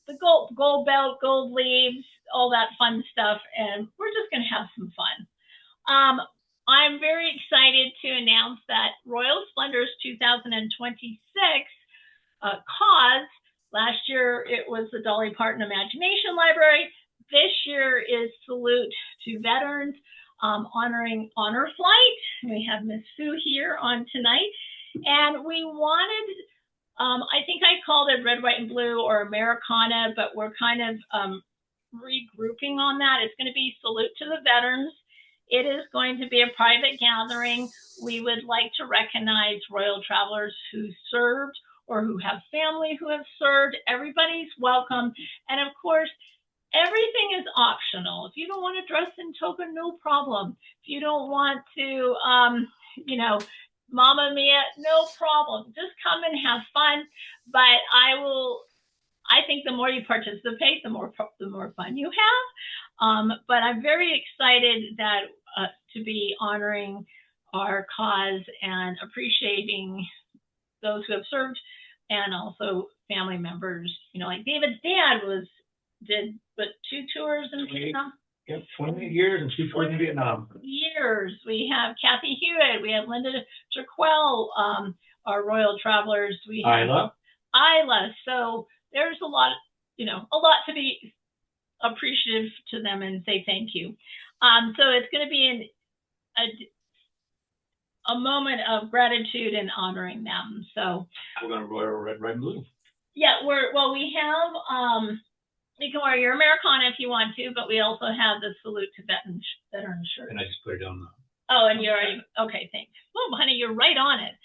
the gold belt, gold leaves, all that fun stuff. And we're just going to have some fun. I'm very excited to announce that Royal Splendors 2026 cause, last year it was the Dolly Parton Imagination Library. This year is Salute to Veterans, honoring Honor Flight. We have Miss Sue here on tonight. And we wanted, I think I called it Red, White, and Blue or Americana, but we're kind of regrouping on that. It's going to be Salute to the Veterans. It is going to be a private gathering. We would like to recognize Royal Travelers who served or who have family who have served. Everybody's welcome. And of course, everything is optional. If you don't want to dress in toga, no problem. If you don't want to, Mamma Mia, no problem. Just come and have fun. But I think the more you participate, the more fun you have. But I'm very excited that to be honoring our cause and appreciating those who have served, and also family members. Like David's dad did 2 tours in Vietnam. Yep, 28 years and 2 tours in Vietnam. Years. We have Kathy Hewitt. We have Linda Jaquel, our Royal Travelers. We have Isla. So there's a lot to be appreciative to them and say thank you. So it's going to be a moment of gratitude and honoring them. So we're going to wear red, white, and blue. Yeah, we have you can wear your Americana if you want to, but we also have the salute to veteran shirt. And I just put it down now. Oh, and you're already okay. Thanks. Oh, honey, you're right on it.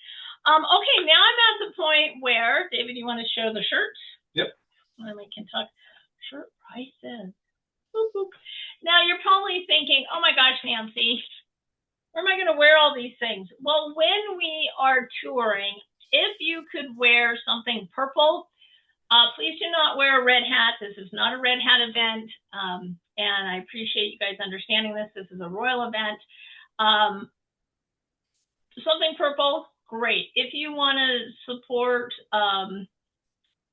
Okay, now I'm at the point where David, you want to show the shirts? Yep. And then we can talk shirt prices. Boop, boop. Now you're probably thinking, oh my gosh, Nancy, where am I going to wear all these things? Well, when we are touring, if you could wear something purple, please do not wear a red hat. This is not a red hat event. And I appreciate you guys understanding this. This is a royal event. Something purple, great. If you want to support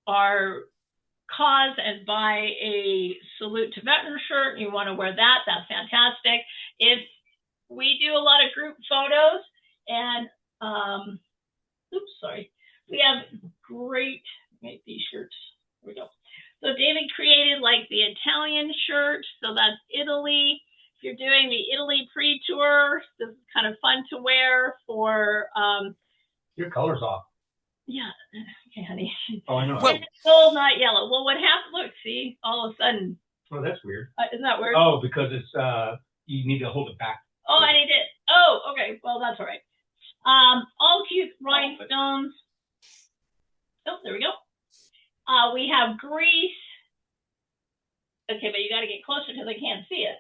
our cause and buy a salute to veteran shirt, and you want to wear that, that's fantastic. If we do a lot of group photos, and we have great make these shirts. Here we go. So David created like the Italian shirt, so that's Italy. If you're doing the Italy pre-tour, this is kind of fun to wear for your color's off. Yeah, okay, honey. Oh, I know. It's gold, not yellow. Well, what happened? Look, see, all of a sudden. Oh, that's weird. Isn't that weird? Oh, because it's you need to hold it back. Oh, I need it. Oh, okay. Well, that's all right. All cute rhinestones. Oh, there we go. We have Greece. Okay, but you got to get closer because I can't see it.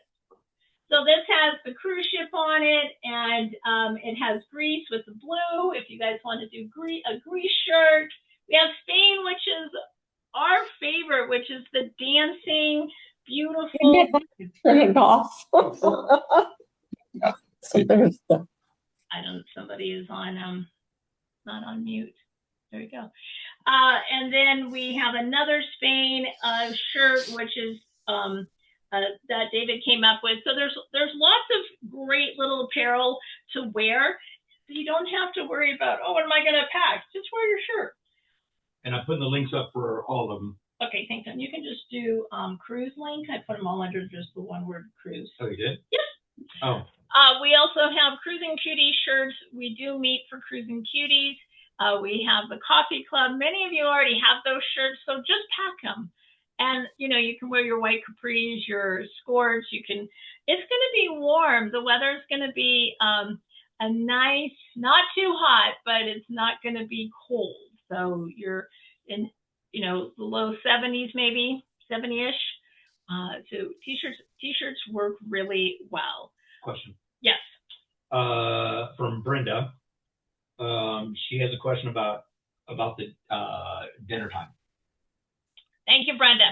So this has the cruise ship on it, and it has Greece with the blue. If you guys want to do a Greece shirt, we have Spain, which is our favorite, which is the dancing, beautiful. Turn it off. So there's the. Somebody is on not on mute. There we go. And then we have another Spain shirt, which is that David came up with. So there's lots of great little apparel to wear. So you don't have to worry about, oh, what am I going to pack? Just wear your shirt. And I'm putting the links up for all of them. Okay, thanks. And you can just do cruise link. I put them all under just the one word cruise. Oh, you did? Yes. Oh. We also have Cruising Cuties shirts. We do meet for Cruising Cuties. We have the Coffee Club. Many of you already have those shirts, so just pack them. And, you can wear your white capris, your skirts. It's going to be warm. The weather is going to be a nice, not too hot, but it's not going to be cold. So you're in, the low 70s, maybe 70-ish. So t-shirts work really well. Question. Yes. From Brenda. She has a question about the dinner time. Thank you, Brenda.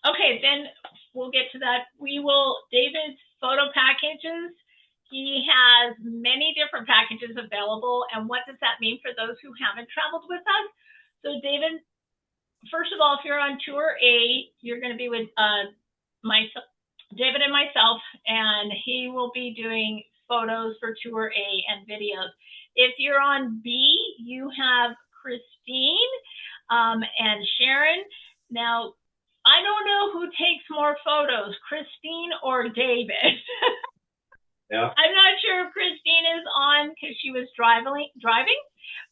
Okay, then we'll get to that. David's photo packages, he has many different packages available. And what does that mean for those who haven't traveled with us? So David, first of all, if you're on tour A, you're going to be with David and myself, and he will be doing photos for tour A and videos. If you're on B, you have Christine and Sharon. Now, I don't know who takes more photos, Christine or David. Yeah. I'm not sure if Christine is on because she was driving,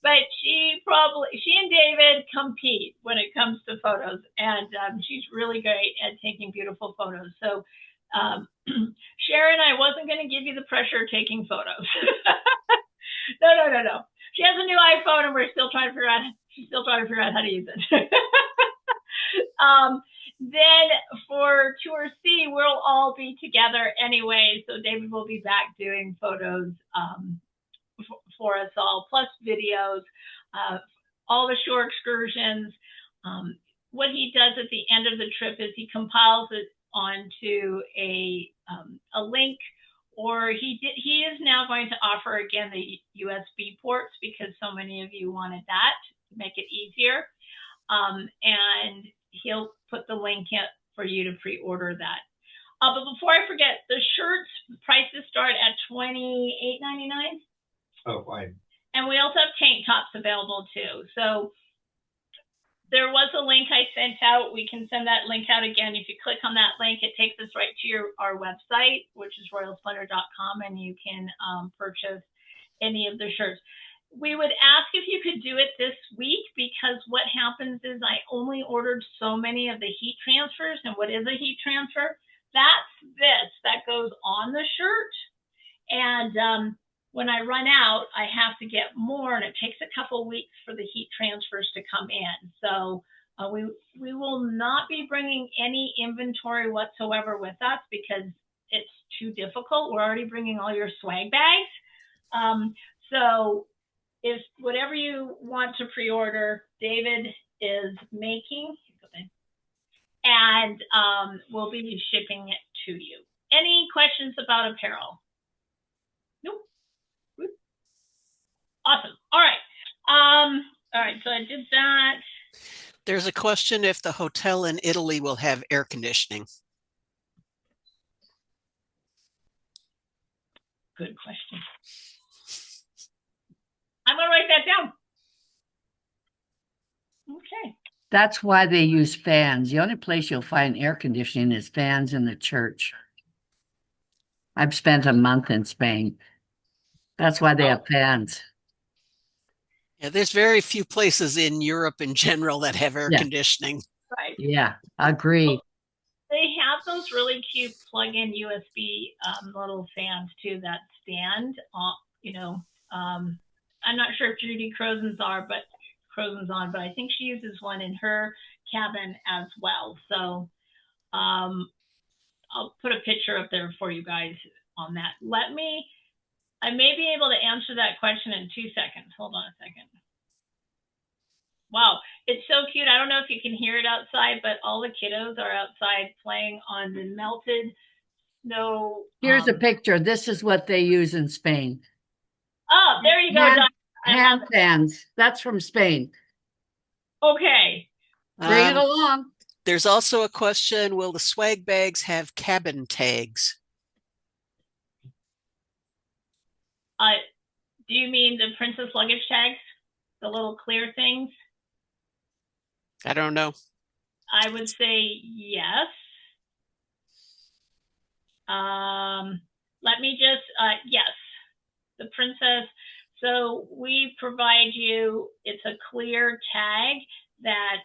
but she and David compete when it comes to photos, and she's really great at taking beautiful photos. So Sharon, I wasn't going to give you the pressure of taking photos. No. She has a new iPhone, and we're still trying to figure out. She's still trying to figure out how to use it. Then for Tour C, we'll all be together anyway. So David will be back doing photos for us all, plus videos, all the shore excursions. What he does at the end of the trip is he compiles it onto a link, or he is now going to offer again the USB ports because so many of you wanted that to make it easier. And he'll put the link in for you to pre-order that. But before I forget, the shirts prices start at $28.99. Oh, fine. And we also have tank tops available too. So there was a link I sent out. We can send that link out again. If you click on that link, it takes us right to our website, which is royalsplendor.com, and you can purchase any of the shirts. We would ask if you could do it this week, because what happens is I only ordered so many of the heat transfers. And what is a heat transfer? That's this that goes on the shirt. And when I run out, I have to get more, and it takes a couple weeks for the heat transfers to come in. So we will not be bringing any inventory whatsoever with us because it's too difficult. We're already bringing all your swag bags. So if whatever you want to pre-order, David is making, and we'll be shipping it to you. Any questions about apparel? Nope. Awesome. All right. All right. So I did that. There's a question if the hotel in Italy will have air conditioning. Good question. I'm going to write that down. Okay. That's why they use fans. The only place you'll find air conditioning is fans in the church. I've spent a month in Spain. That's why they have fans. Yeah, there's very few places in Europe in general that have air conditioning. Right. Yeah, agree. Well, they have those really cute plug-in USB little fans too that stand on, I'm not sure if Judy Crozen's on, but I think she uses one in her cabin as well. So I'll put a picture up there for you guys on that. I may be able to answer that question in 2 seconds. Hold on a second. Wow, it's so cute. I don't know if you can hear it outside, but all the kiddos are outside playing on the melted snow. Here's a picture. This is what they use in Spain. Oh, there you go, Don. Hand fans. That's from Spain. Okay. Bring it along. There's also a question, will the swag bags have cabin tags? Do you mean the princess luggage tags? The little clear things? I don't know. I would say yes. Let me just, yes. The princess, so we provide you, it's a clear tag that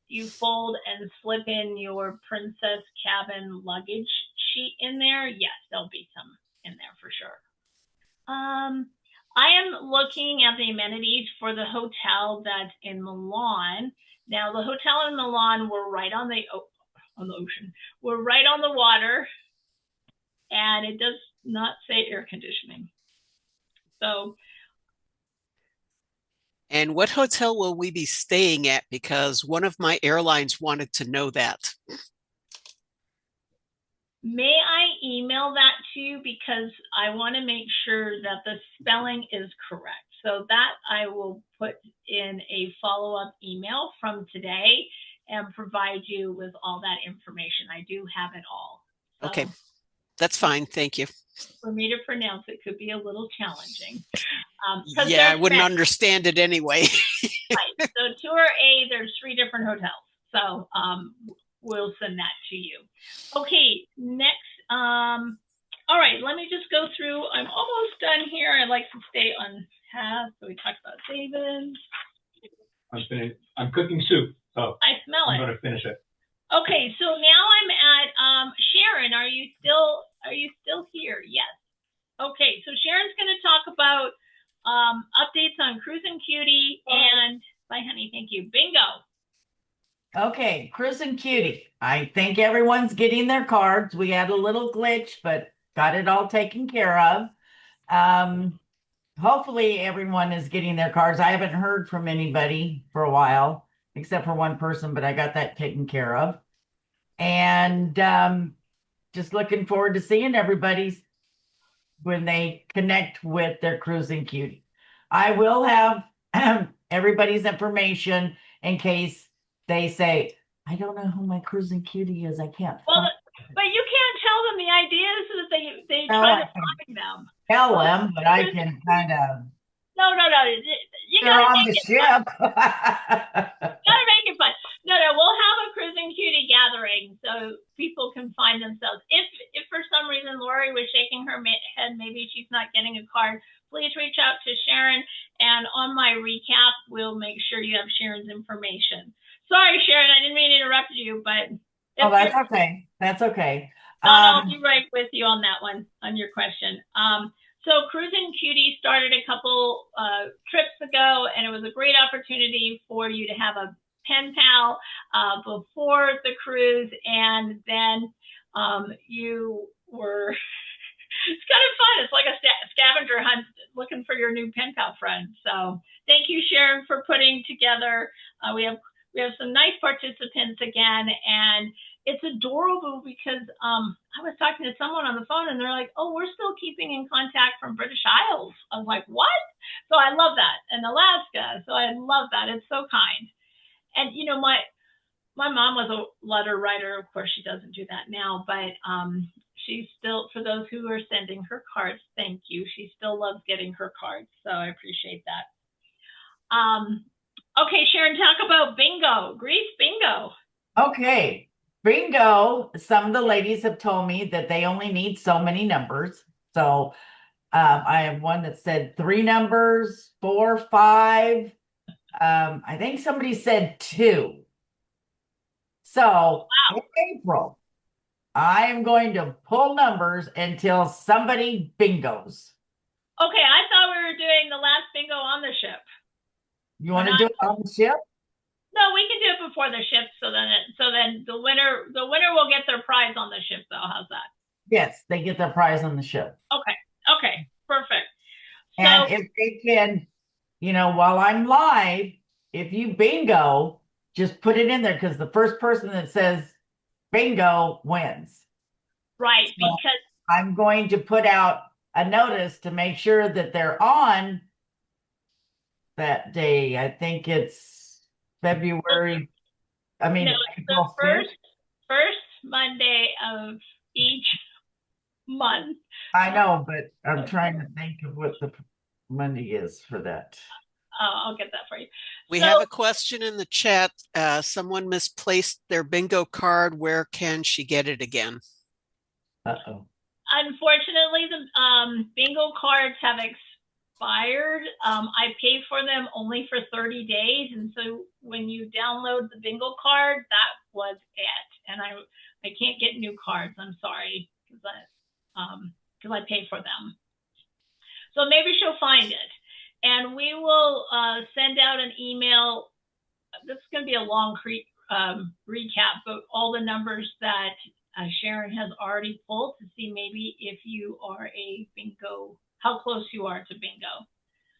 you fold and slip in your princess cabin luggage sheet in there. Yes, there'll be some in there for sure. I am looking at the amenities for the hotel that's in Milan. Now, the hotel in Milan, we're right on the ocean. We're right on the water, and it does not say air conditioning. So. And what hotel will we be staying at? Because one of my airlines wanted to know that. May I email that to you, because I want to make sure that the spelling is correct. So that I will put in a follow-up email from today and provide you with all that information. I do have it all. So okay, that's fine. Thank you. For me to pronounce it could be a little challenging. Yeah, I wouldn't understand it anyway. Right. So Tour A, there's 3 different hotels. So we'll send that to you. Okay, next. All right, let me just go through. I'm almost done here. I like to stay on task. So we talked about David. I'm cooking soup. So I smell it. I'm going to finish it. Okay, so now I'm at Sharon. Are you still Are you still here? Yes. Okay, so Sharon's going to talk about updates on Cruising Cutie and, bye honey, thank you, bingo. Okay, Cruising Cutie. I think everyone's getting their cards. We had a little glitch, but got it all taken care of. Hopefully everyone is getting their cards. I haven't heard from anybody for a while, except for one person, but I got that taken care of. And just looking forward to seeing everybody's when they connect with their Cruising Cutie. I will have everybody's information in case they say, I don't know who my Cruising Cutie is. I can't Well, find. but you can't tell them the ideas that they try to find them. Tell them, but I can kind of. No. You They're gotta on make the it ship. fun. Gotta make it fun. No, we'll have a Cruising Cutie gathering so people can find themselves. If for some reason Lori was shaking her head, maybe she's not getting a card, please reach out to Sharon. And on my recap, we'll make sure you have Sharon's information. Sorry, Sharon, I didn't mean to interrupt you, but Oh, that's okay. That's okay. I'll be right with you on that one, on your question. So Cruising Cutie started a couple trips ago, and it was a great opportunity for you to have a pen pal before the cruise, and then you were, it's kind of fun. It's like a scavenger hunt looking for your new pen pal friend. So thank you, Sharon, for putting together. We have some nice participants again, and it's adorable because I was talking to someone on the phone and they're like, oh, we're still keeping in contact from British Isles. I was like, what? So I love that. And Alaska. So I love that. It's so kind. And, you know, my mom was a letter writer. Of course, she doesn't do that now, but she's still, for those who are sending her cards, thank you. She still loves getting her cards. So I appreciate that. Okay, Sharon, talk about bingo, Greece bingo. Okay. Bingo, some of the ladies have told me that they only need so many numbers. So I have one that said 3 numbers, 4, 5. I think somebody said 2. So in April, I am going to pull numbers until somebody bingos. Okay, I thought we were doing the last bingo on the ship. You want to do it on the ship? No, we can do it before the ship. So then the winner will get their prize on the ship, though. How's that? Yes, they get their prize on the ship. Okay, perfect. And if they can, you know, while I'm live, if you bingo, just put it in there because the first person that says bingo wins. Right, so because I'm going to put out a notice to make sure that they're on that day. I think it's February. I mean, no, it's the first Monday of each month. I know, but I'm trying to think of what the Monday is for that. I'll get that for you. We have a question in the chat. Someone misplaced their bingo card. Where can she get it again? Uh-oh. Unfortunately, the bingo cards have expired. I pay for them only for 30 days. And so when you download the bingo card, that was it. And I can't get new cards. I'm sorry, because I pay for them. So maybe she'll find it. And we will send out an email. This is going to be a long recap, but all the numbers that Sharon has already pulled to see maybe if you are a bingo, how close you are to bingo.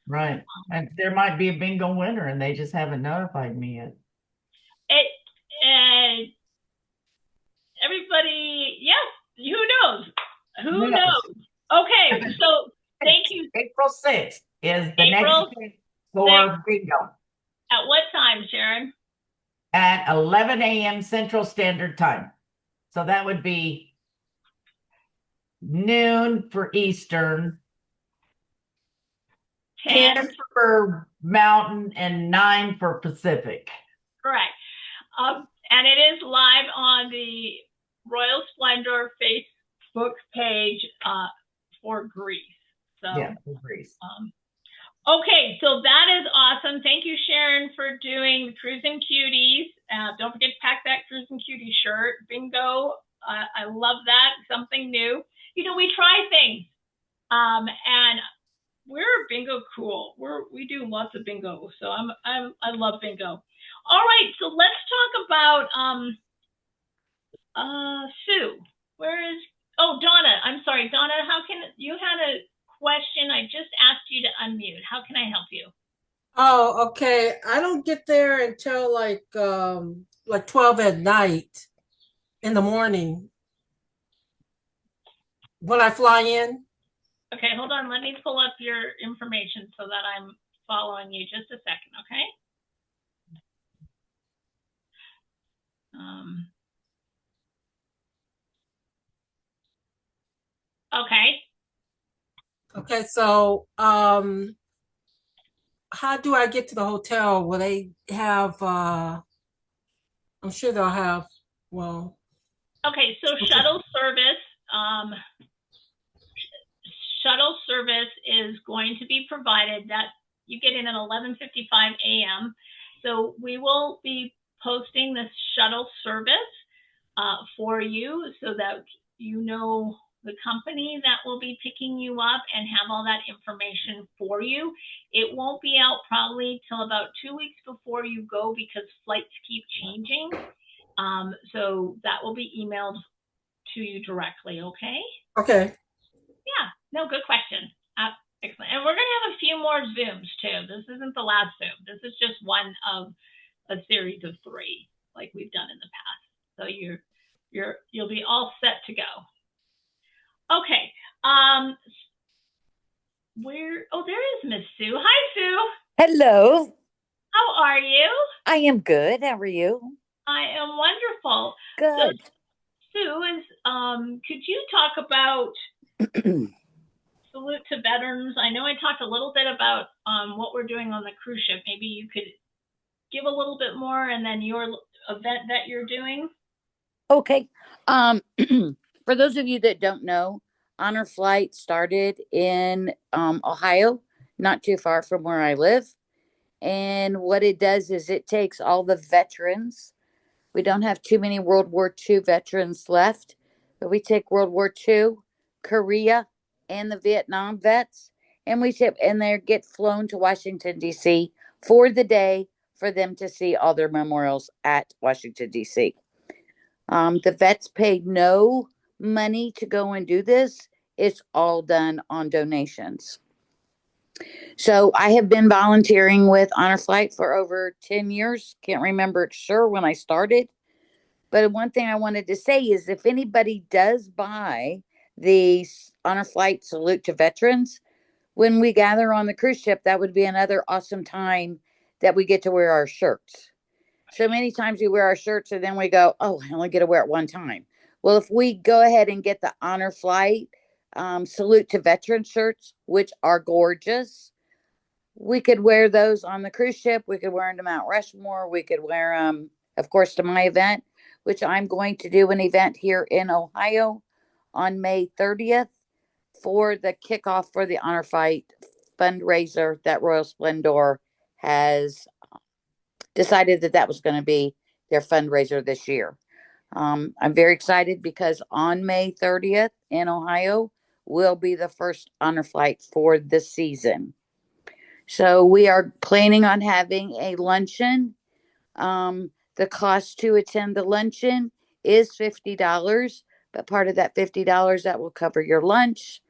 Right. And there might be a bingo winner and they just haven't notified me yet. Everybody, yes, who knows? Who knows? Okay, so thank you. April 6th is the next day for bingo. At what time, Sharon? At 11 a.m. Central Standard Time. So that would be noon for Eastern, 10 for Mountain, and 9 for Pacific. Correct. And it is live on the Royal Splendor Facebook page for Greece. So, yeah, for Greece. Okay, so that is awesome. Thank you, Sharon, for doing Cruising Cuties. Don't forget to pack that Cruising Cutie shirt. Bingo. I love that. Something new. we try things. And we're bingo cool. We do lots of bingo. So I love bingo. All right. So let's talk about, Sue. Donna, I'm sorry. Donna, you had a question. I just asked you to unmute. How can I help you? Oh, okay. I don't get there until like 12 at night in the morning when I fly in. Okay, hold on. Let me pull up your information so that I'm following you. Just a second, okay? Okay. Okay, so how do I get to the hotel? Will they have I'm sure they'll have, well. Okay, so shuttle service is going to be provided. That you get in at 11:55 a.m. So we will be posting this shuttle service for you so that you know the company that will be picking you up and have all that information for you. It won't be out probably till about 2 weeks before you go because flights keep changing. So that will be emailed to you directly, okay? Okay. Yeah, no, good question. Excellent. And we're going to have a few more Zooms too. This isn't the last Zoom. This is just one of a series of 3 like we've done in the past. So you'll be all set to go. Okay. There is Miss Sue. Hi, Sue. Hello. How are you? I am good. How are you? I am wonderful. Good. So, Sue, could you talk about Salute to Veterans? I know I talked a little bit about what we're doing on the cruise ship. Maybe you could give a little bit more, and then your event that you're doing. Okay. For those of you that don't know, Honor Flight started in Ohio, not too far from where I live. And what it does is it takes all the veterans. We don't have too many World War II veterans left, but we take World War II, Korea, and the Vietnam vets, and they get flown to Washington, D.C. for the day for them to see all their memorials at Washington, D.C. The vets paid no money to go and do this. It's all done on donations. So I have been volunteering with Honor Flight for over 10 years. Can't remember sure when I started. But one thing I wanted to say is if anybody does buy the Honor Flight Salute to Veterans, when we gather on the cruise ship, that would be another awesome time that we get to wear our shirts. So many times we wear our shirts and then we go, oh, I only get to wear it one time. Well, if we go ahead and get the Honor Flight Salute to Veterans shirts, which are gorgeous, we could wear those on the cruise ship. We could wear them to Mount Rushmore. We could wear them, of course, to my event, which I'm going to do an event here in Ohio on May 30th for the kickoff for the Honor Flight fundraiser that Royal Splendor has decided that was going to be their fundraiser this year. I'm very excited because on May 30th in Ohio will be the first Honor Flight for the season. So we are planning on having a luncheon. The cost to attend the luncheon is $50, but part of that $50 that will cover your lunch.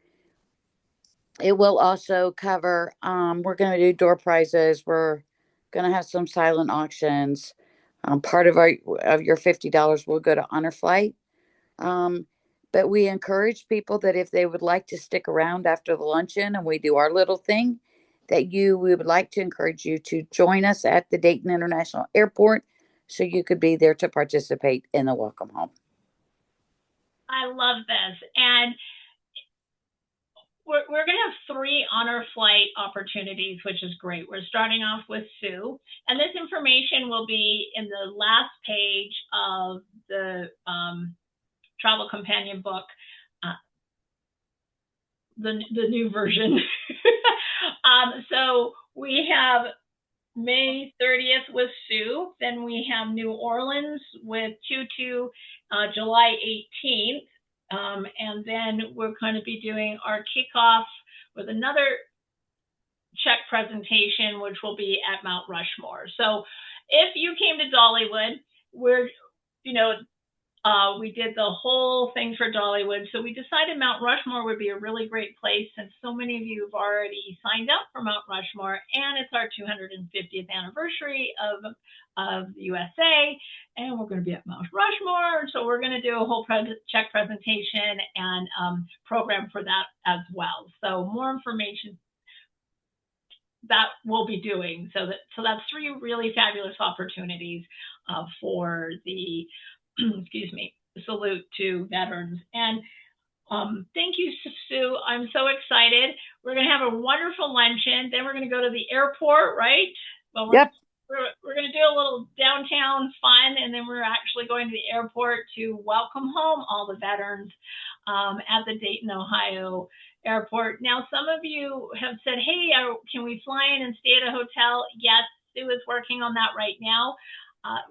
It will also cover, we're going to do door prizes. We're going to have some silent auctions. Part of your $50 will go to Honor Flight. But we encourage people that if they would like to stick around after the luncheon and we do our little thing, we would like to encourage you to join us at the Dayton International Airport so you could be there to participate in the welcome home. I love this. And we're going to have 3 Honor Flight opportunities, which is great. We're starting off with Sue, and this information will be in the last page of the travel companion book, the new version. So we have May 30th with Sue. Then we have New Orleans with Tutu, July 18th. And then we're going to be doing our kickoff with another check presentation, which will be at Mount Rushmore. So if you came to Dollywood, we did the whole thing for Dollywood. So we decided Mount Rushmore would be a really great place since so many of you have already signed up for Mount Rushmore, and it's our 250th anniversary of the USA, and we're going to be at Mount Rushmore. So we're going to do a whole check presentation and program for that as well. So more information that we'll be doing. So that's 3 really fabulous opportunities for the excuse me, salute to veterans. And thank you, Sue. I'm so excited. We're going to have a wonderful luncheon. Then we're going to go to the airport, right? Well, we're going to do a little downtown fun, and then we're actually going to the airport to welcome home all the veterans at the Dayton, Ohio airport. Now, some of you have said, hey, can we fly in and stay at a hotel? Yes, Sue is working on that right now.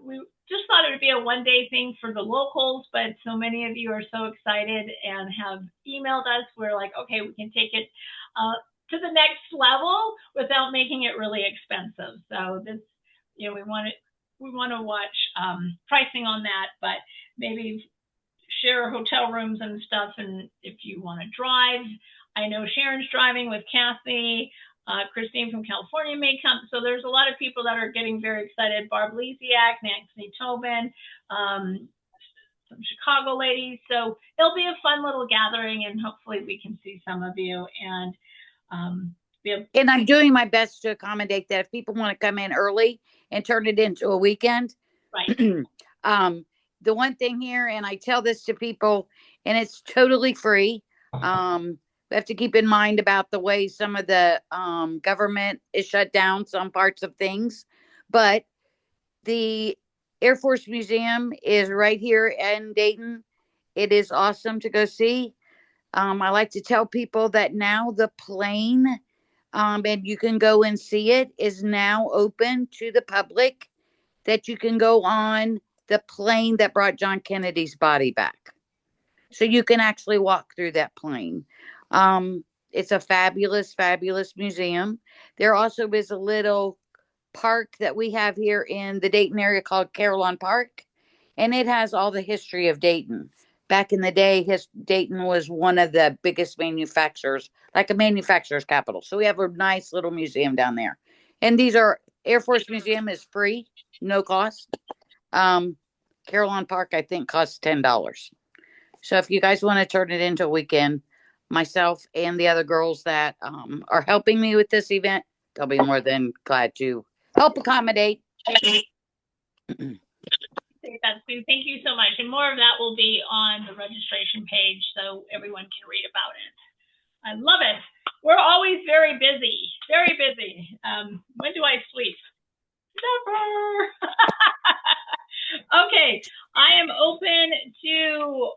We just thought it would be a one-day thing for the locals, but so many of you are so excited and have emailed us. We're like, okay, we can take it to the next level without making it really expensive. So this, we want to watch pricing on that, but maybe share hotel rooms and stuff. And if you want to drive, I know Sharon's driving with Kathy. Christine from California may come. So there's a lot of people that are getting very excited. Barb Lesiak, Nancy Tobin, some Chicago ladies. So it'll be a fun little gathering, and hopefully we can see some of you. And and I'm doing my best to accommodate that. If people want to come in early and turn it into a weekend. Right. The one thing here, and I tell this to people, and it's totally free. We have to keep in mind about the way some of the government is shut down, some parts of things. But the Air Force Museum is right here in Dayton. It is awesome to go see. I like to tell people that now the plane, and you can go and see it, is now open to the public, that you can go on the plane that brought John Kennedy's body back. So you can actually walk through that plane. It's a fabulous, fabulous museum. There also is a little park that we have here in the Dayton area called Carillon Park, and it has all the history of Dayton. Back in the day, Dayton was one of the biggest manufacturers, like a manufacturer's capital. So we have a nice little museum down there. And these are, Air Force Museum is free, no cost. Carillon Park, I think, costs $10. So if you guys want to turn it into a weekend, myself and the other girls that are helping me with this event, they'll be more than glad to help accommodate. Thank you so much. And more of that will be on the registration page so everyone can read about it. I love it. We're always very busy, very busy. When do I sleep? Never. Okay, I am open to,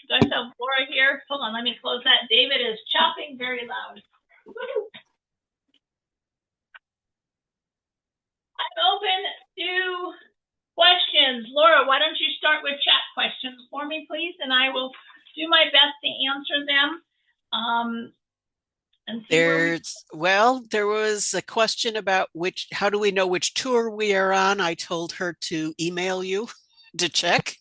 do I have Laura here? Hold on, let me close that. David is chopping very loud. I'm open to questions. Laura, why don't you start with chat questions for me, please? And I will do my best to answer them. There was a question about how do we know which tour we are on? I told her to email you to check.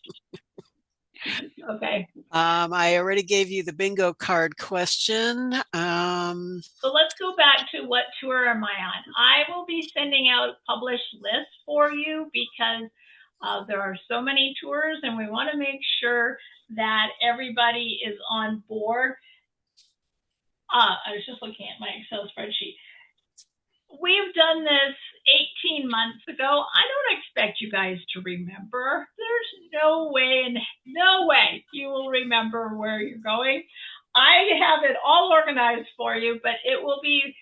Okay. I already gave you the bingo card question. So let's go back to what tour am I on? I will be sending out published lists for you because there are so many tours, and we want to make sure that everybody is on board. I was just looking at my Excel spreadsheet. We've done this 18 months ago. I don't expect you guys to remember. There's no way you will remember where you're going. I have it all organized for you, but it will be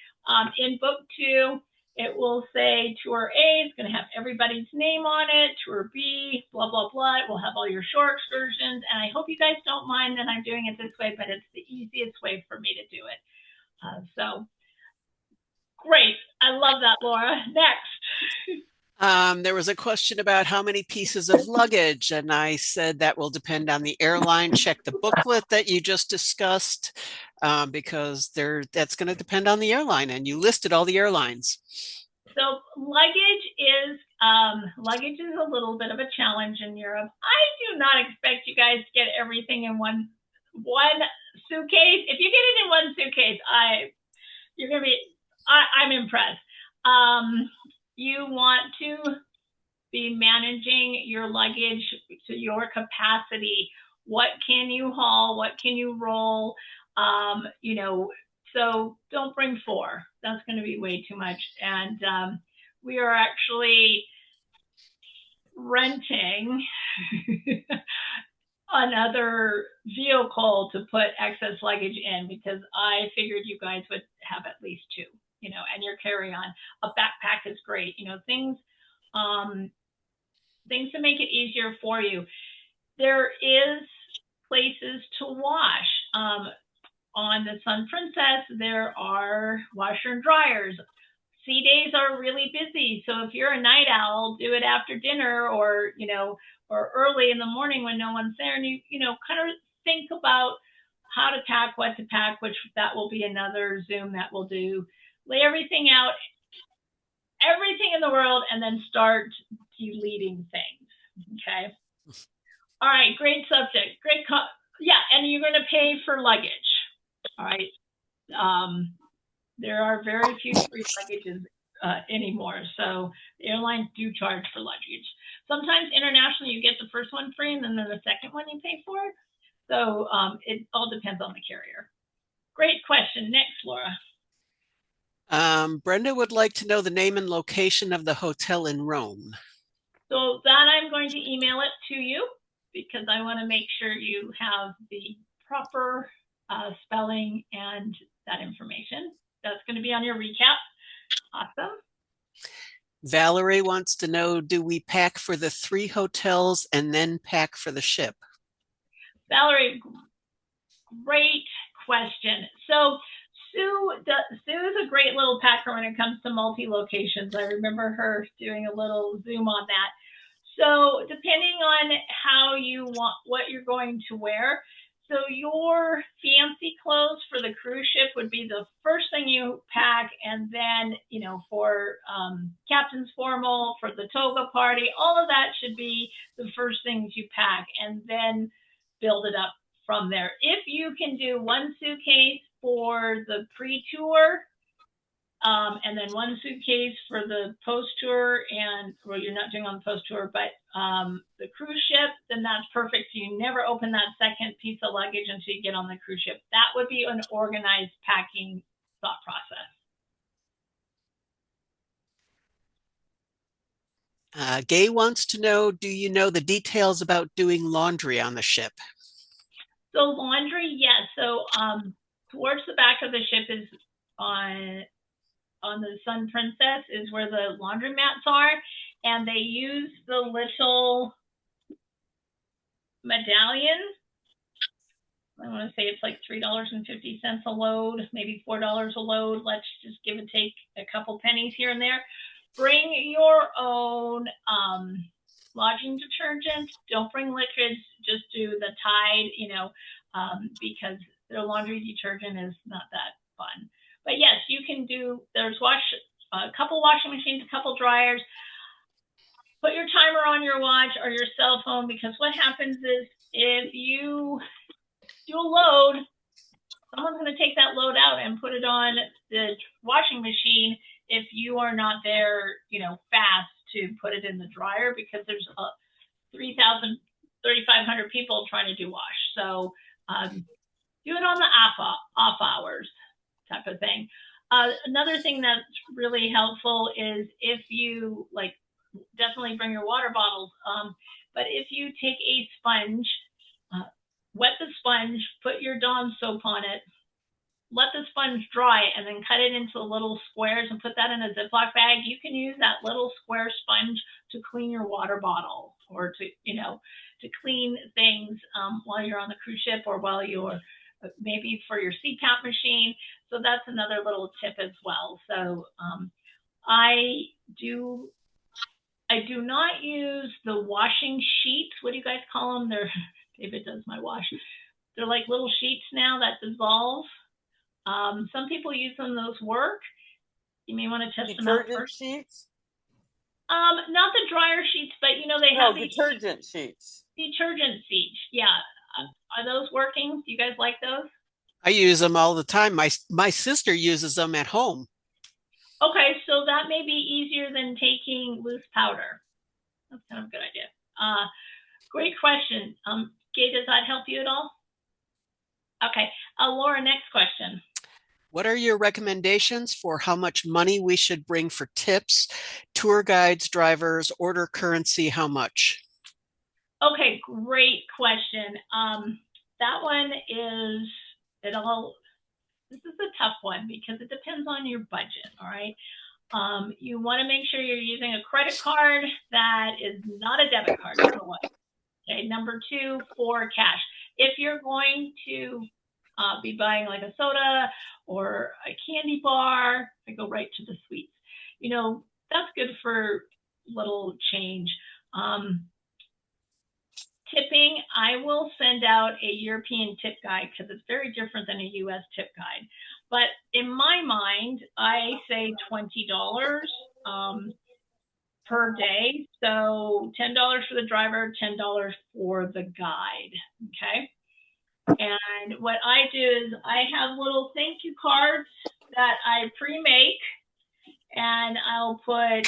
in book 2. It will say tour A is going to have everybody's name on it, tour B, blah, blah, blah. It will have all your shore excursions. And I hope you guys don't mind that I'm doing it this way, but it's the easiest way for me to do it. So great. I love that, Laura. Next. There was a question about how many pieces of luggage, and I said that will depend on the airline. Check the booklet that you just discussed, because that's going to depend on the airline, and you listed all the airlines. So luggage is a little bit of a challenge in Europe. I do not expect you guys to get everything in one suitcase. If you get it in one suitcase, I'm impressed. You want to be managing your luggage to your capacity. What can you haul? What can you roll? So don't bring 4. That's going to be way too much. And we are actually renting another vehicle to put excess luggage in, because I figured you guys would have at least 2, and your carry-on. A backpack is great, things to make it easier for you. There is places to wash. On the Sun Princess, there are washer and dryers. Sea days are really busy, so if you're a night owl, do it after dinner, or early in the morning when no one's there, and you kind of think about how to pack, what to pack, which that will be another Zoom that we'll do. Lay everything out, everything in the world, and then start deleting things. Okay. All right. Great subject. Yeah, and you're going to pay for luggage. All right. There are very few free luggages anymore, so the airlines do charge for luggage. Sometimes internationally, you get the first one free, and then the second one you pay for. So it all depends on the carrier. Great question. Next, Laura. Brenda would like to know the name and location of the hotel in Rome. So that I'm going to email it to you, because I want to make sure you have the proper spelling and that information. That's going to be on your recap. Awesome. Valerie wants to know, do we pack for the 3 hotels and then pack for the ship? Valerie, great question. So Sue is a great little packer when it comes to multi-locations. I remember her doing a little Zoom on that. So depending on how you want, what you're going to wear, so your fancy clothes for the cruise ship would be the first thing you pack, and then, for captain's formal, for the toga party, all of that should be the first things you pack, and then build it up from there. If you can do one suitcase for the pre-tour, and then one suitcase for the post-tour, and you're not doing on the post-tour, but the cruise ship, then that's perfect. So you never open that second piece of luggage until you get on the cruise ship. That would be an organized packing thought process. Gay wants to know, do you know the details about doing laundry on the ship? So laundry, yes. So towards the back of the ship is on the Sun Princess is where the laundromats are, and they use the little medallion. I want to say it's like $3.50 a load, maybe $4 a load. Let's just give and take a couple pennies here and there. Bring your own lodging detergent. Don't bring liquids. Just do the Tide, because their laundry detergent is not that fun. But yes, you can do, there's a couple washing machines, a couple dryers. Put your timer on your watch or your cell phone, because what happens is if you do a load, someone's going to take that load out and put it on the washing machine if you are not there, fast to put it in the dryer, because there's 3,500 people trying to do wash. So do it on the off hours type of thing. Another thing that's really helpful is if you definitely bring your water bottles. But if you take a sponge, wet the sponge, put your Dawn soap on it, let the sponge dry, and then cut it into little squares and put that in a Ziploc bag. You can use that little square sponge to clean your water bottle, or to clean things while you're on the cruise ship, or while you're maybe for your CPAP machine. So that's another little tip as well. So I do I do not use the washing sheets. What do you guys call them? David does my wash. They're like little sheets now that dissolve. Some people use them; those work. You may want to test them out Detergent first. sheets? Not the dryer sheets, but they No, have these detergent sheets. detergent sheets. Yeah, are those working? Do you guys like those? I use them all the time. My sister uses them at home. Okay, so that may be easier than taking loose powder. That's kind of a good idea. Great question. Gay, does that help you at all? Okay, Laura, next question. What are your recommendations for how much money we should bring for tips, tour guides, drivers, order currency, how much? Okay, great question. That one is, this is a tough one because it depends on your budget, all right? You want to make sure you're using a credit card that is not a debit card, number one. Okay, number two, for cash. If you're going to be buying like a soda or a candy bar, I go right to the sweets. That's good for little change. Tipping, I will send out a European tip guide because it's very different than a US tip guide. But in my mind, I say $20 per day. So $10 for the driver, $10 for the guide. Okay. And what I do is I have little thank you cards that I pre-make, and I'll put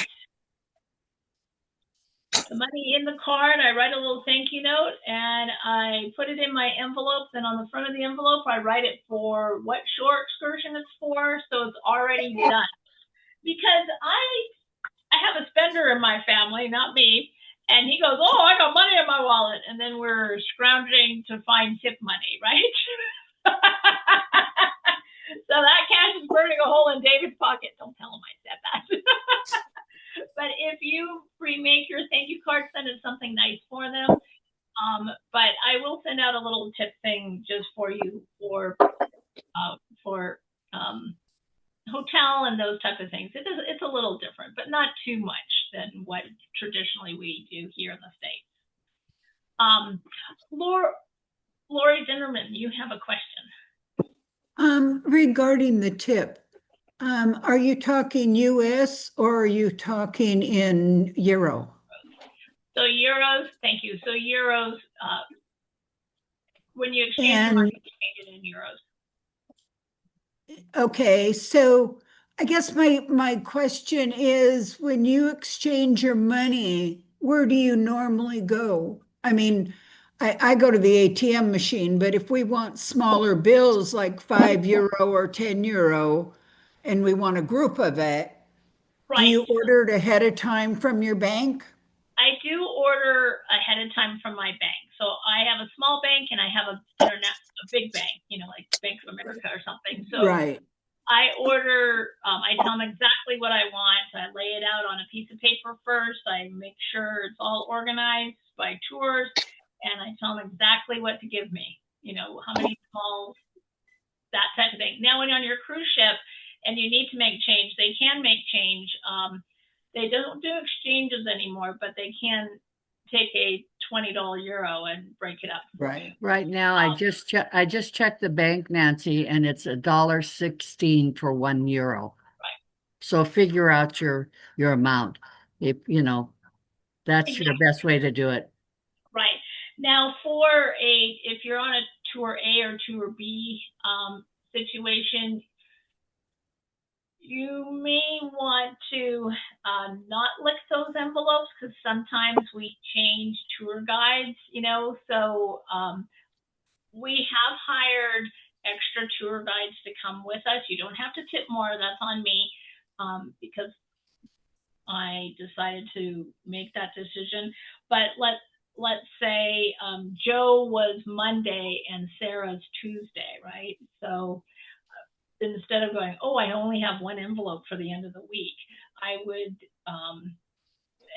the money in the card. I write a little thank you note, and I put it in my envelopes. And on the front of the envelope, I write it for what shore excursion it's for, so it's already done. Because I have a spender in my family, not me. And he goes, oh, I got money in my wallet. And then we're scrounging to find tip money, right? So that cash is burning a hole in David's pocket. Don't tell him I said that. But if you remake your thank you card, send it something nice for them. But I will send out a little tip thing just for you for hotel and those type of things. It's a little different, but not too much than what traditionally we do here in the States. Lori Zinnerman, you have a question. Regarding the tip, are you talking US or are you talking in euro? So euros, thank you. So euros, when you exchange your money, you change it in euros. Okay, so I guess my question is, when you exchange your money, where do you normally go? I mean, I go to the ATM machine, but if we want smaller bills like €5 or €10 and we want a group of it, do you order it ahead of time from your bank? I do order ahead of time from my bank. So I have a small bank and I have a big bank, like Bank of America or something. So right. I order, I tell them exactly what I want. I lay it out on a piece of paper first. I make sure it's all organized by tours, and I tell them exactly what to give me, how many smalls, that type of thing. Now, when you're on your cruise ship and you need to make change, they can make change. They don't do exchanges anymore, but they can take a $20 euro and break it up. Right. Right now, I just checked the bank, Nancy, and it's $1.16 for €1. Right. So figure out your amount. If that's exactly. your best way to do it. Right. Now, if you're on a tour A or tour B situation, you may want to not lick those envelopes because sometimes we change tour guides, so we have hired extra tour guides to come with us. You don't have to tip more, that's on me, because I decided to make that decision. But let's say Joe was Monday and Sarah's Tuesday, right? So instead of going, oh, I only have one envelope for the end of the week, I would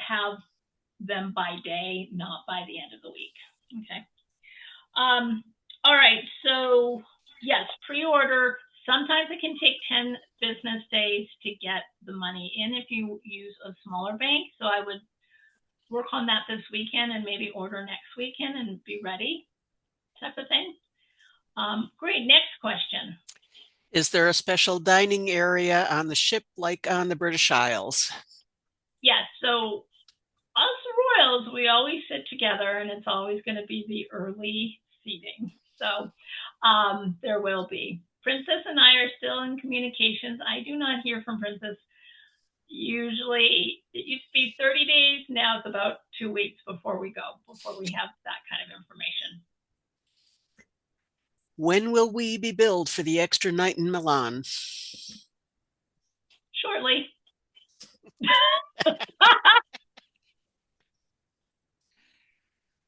have them by day, not by the end of the week. Okay. All right. So yes, pre-order. Sometimes it can take 10 business days to get the money in if you use a smaller bank. So I would work on that this weekend and maybe order next weekend and be ready, type of thing. Great. Next question. Is there a special dining area on the ship like on the British Isles? Yes. So us royals, we always sit together, and it's always going to be the early seating. So there will be. Princess and I are still in communications. I do not hear from Princess. Usually it used to be 30 days. Now it's about 2 weeks before we have that kind of information. When will we be billed for the extra night in Milan? Shortly.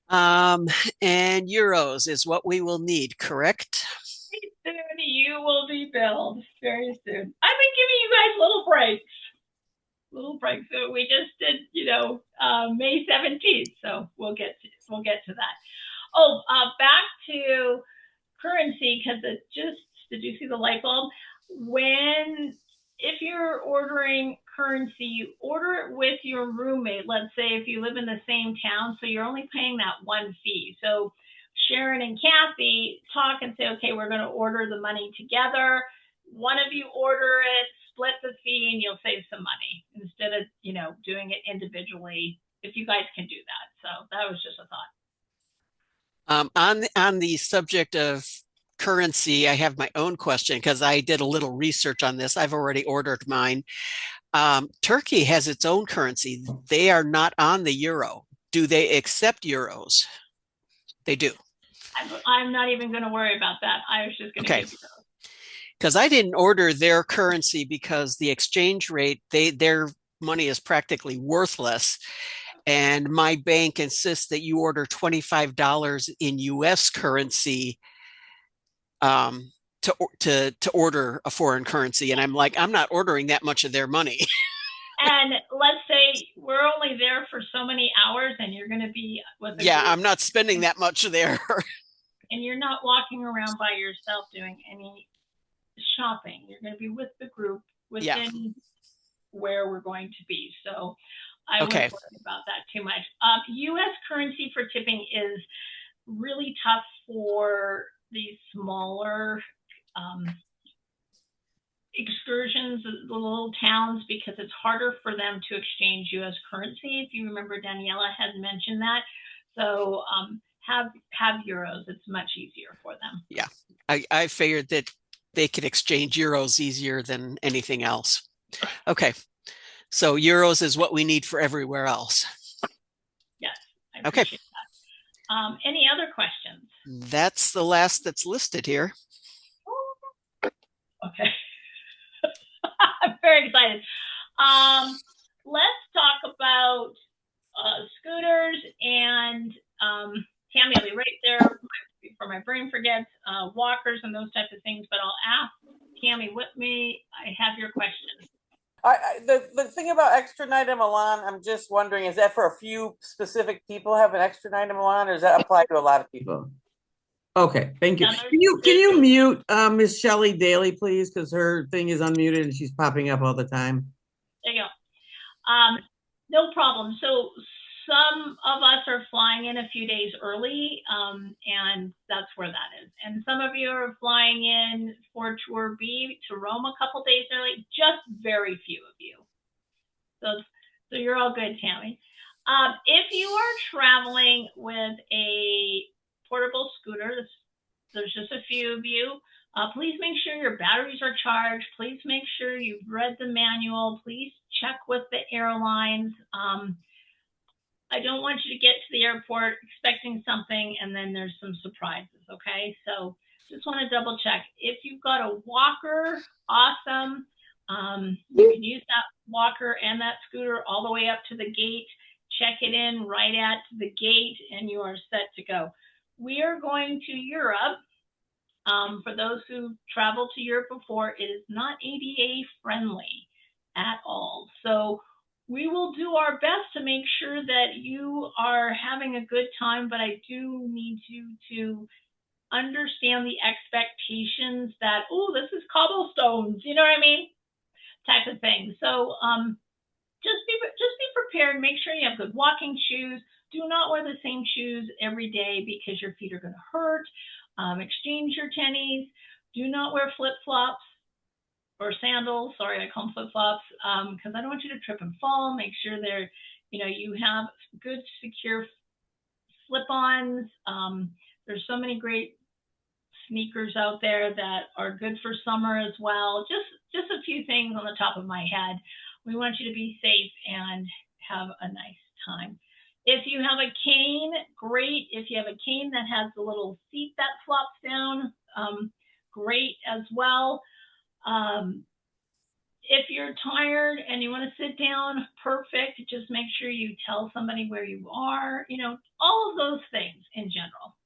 And euros is what we will need, correct? Very soon you will be billed. Very soon. I've been giving you guys little breaks. So we just did, May 17th. So we'll get to that. Oh, back to currency, because did you see the light bulb? If you're ordering currency, you order it with your roommate. Let's say if you live in the same town, so you're only paying that one fee. So Sharon and Kathy talk and say, okay, we're going to order the money together. One of you order it, split the fee, and you'll save some money instead of, doing it individually, if you guys can do that. So that was just a thought. On the subject of currency, I have my own question because I did a little research on this. I've already ordered mine. Turkey has its own currency. They are not on the euro. Do they accept euros? They do. I'm not even going to worry about that. I was just going to give you those. Because I didn't order their currency because the exchange rate, their money is practically worthless. And my bank insists that you order $25 in US currency to order a foreign currency. And I'm like, I'm not ordering that much of their money. And let's say we're only there for so many hours and you're going to be with a group. I'm not spending that much there. And you're not walking around by yourself doing any shopping. You're going to be with the group within where we're going to be. So I wouldn't worry about that too much. U.S. currency for tipping is really tough for these smaller excursions, the little towns, because it's harder for them to exchange U.S. currency. If you remember, Daniela had mentioned that. So have euros. It's much easier for them. Yeah, I figured that they could exchange euros easier than anything else. Okay, so euros is what we need for everywhere else. Yes, I appreciate that. Any other questions? That's the last that's listed here. Okay. I'm very excited. Let's talk about scooters and Tammy will be right there before my brain forgets, walkers and those types of things, but I'll ask Tammy with me. I have your question. The thing about extra night in Milan, I'm just wondering, is that for a few specific people have an extra night in Milan, or does that apply to a lot of people? Okay, thank you. Can you mute Miss Shelley Daly, please? Because her thing is unmuted and she's popping up all the time. There you go. No problem. So some of us are flying in a few days early, and that's where that is. And some of you are flying in for Tour B to Rome a couple days early, just very few of you. So you're all good, Tammy. If you are traveling with a portable scooter, there's just a few of you, please make sure your batteries are charged. Please make sure you've read the manual. Please check with the airlines. I don't want you to get to the airport expecting something and then there's some surprises, okay? So just want to double check. If you've got a walker, awesome. You can use that walker and that scooter all the way up to the gate. Check it in right at the gate and you are set to go. We are going to Europe. For those who traveled to Europe before, it is not ADA friendly at all. So we will do our best to make sure that you are having a good time, but I do need you to understand the expectations that, oh, this is cobblestones, you know what I mean? Type of thing. So just be prepared. Make sure you have good walking shoes. Do not wear the same shoes every day because your feet are going to hurt. Exchange your tennies. Do not wear flip-flops or sandals. Sorry, I call them flip-flops because I don't want you to trip and fall. Make sure they're, you have good, secure slip-ons. There's so many great sneakers out there that are good for summer as well. Just a few things on the top of my head. We want you to be safe and have a nice time. If you have a cane, great. If you have a cane that has the little seat that flops down, great as well. If you're tired and you want to sit down, perfect. Just make sure you tell somebody where you are, all of those things in general.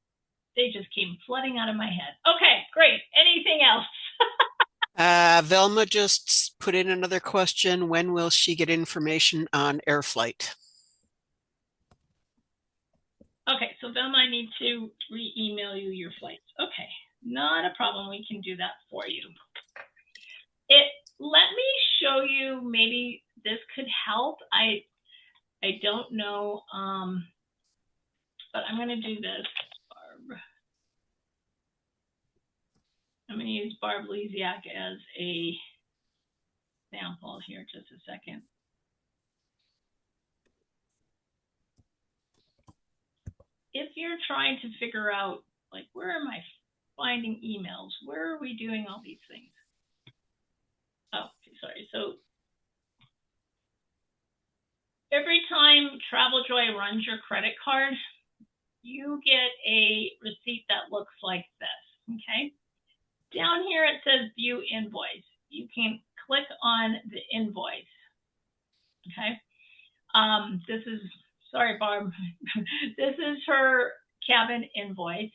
They just came flooding out of my head. Okay, great. Anything else? Velma just put in another question. When will she get information on air flight? Okay, so Velma, I need to re-email you your flights. Okay, not a problem. We can do that for you. Let me show you, maybe this could help. I don't know, but I'm going to do this, Barb. I'm going to use Barb Lesiak as a sample here, just a second. If you're trying to figure out, like, where am I finding emails? Where are we doing all these things? Oh, okay, sorry. So every time TravelJoy runs your credit card, you get a receipt that looks like this, okay? Down here it says View Invoice. You can click on the invoice, okay? This is, sorry, Barb. This is her cabin invoice.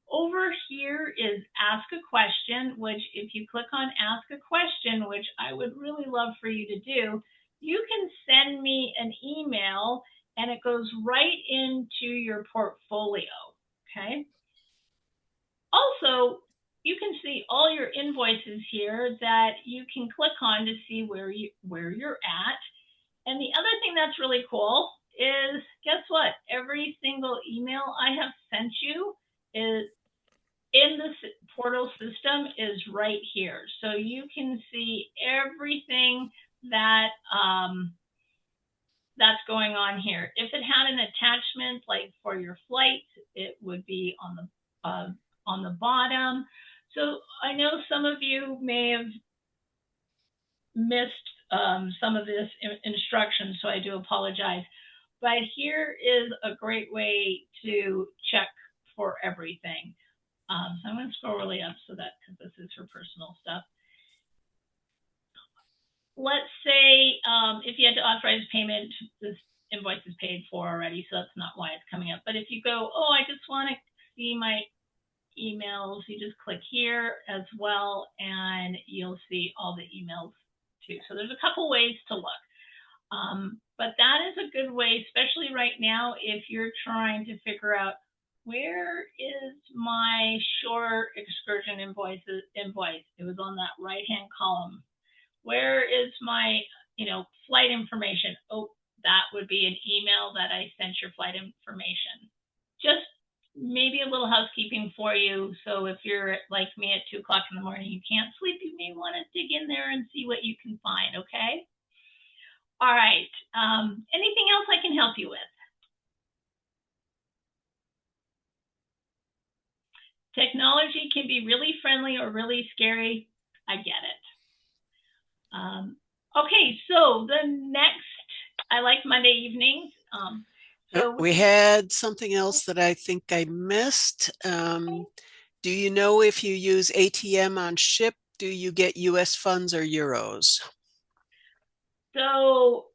Over here is Ask a Question, which if you click on Ask a Question, which I would really love for you to do, you can send me an email and it goes right into your portfolio, okay? Also, you can see all your invoices here that you can click on to see where you're at. And the other thing that's really cool is, guess what? Every single email I have sent you is in the portal system is right here. So you can see everything that that's going on here. If it had an attachment like for your flight, it would be on the bottom. So I know some of you may have missed some of this instruction, so I do apologize. But here is a great way to check for everything. So I'm going to scroll really up so that, because this is for personal stuff. Let's say if you had to authorize payment, this invoice is paid for already, so that's not why it's coming up. But if you go, oh, I just want to see my emails, you just click here as well, and you'll see all the emails too. So there's a couple ways to look. But that is a good way, especially right now, if you're trying to figure out where is my shore excursion invoice. It was on that right-hand column. Where is my, flight information? Oh, that would be an email that I sent your flight information. Just maybe a little housekeeping for you. So if you're like me at 2 o'clock in the morning, you can't sleep, you may want to dig in there and see what you can find, okay? All right. Anything else I can help you with? Technology can be really friendly or really scary. I get it. Okay, so the next, I like Monday evenings. So we had something else that I think I missed. Do you know if you use ATM on ship, do you get US funds or euros? So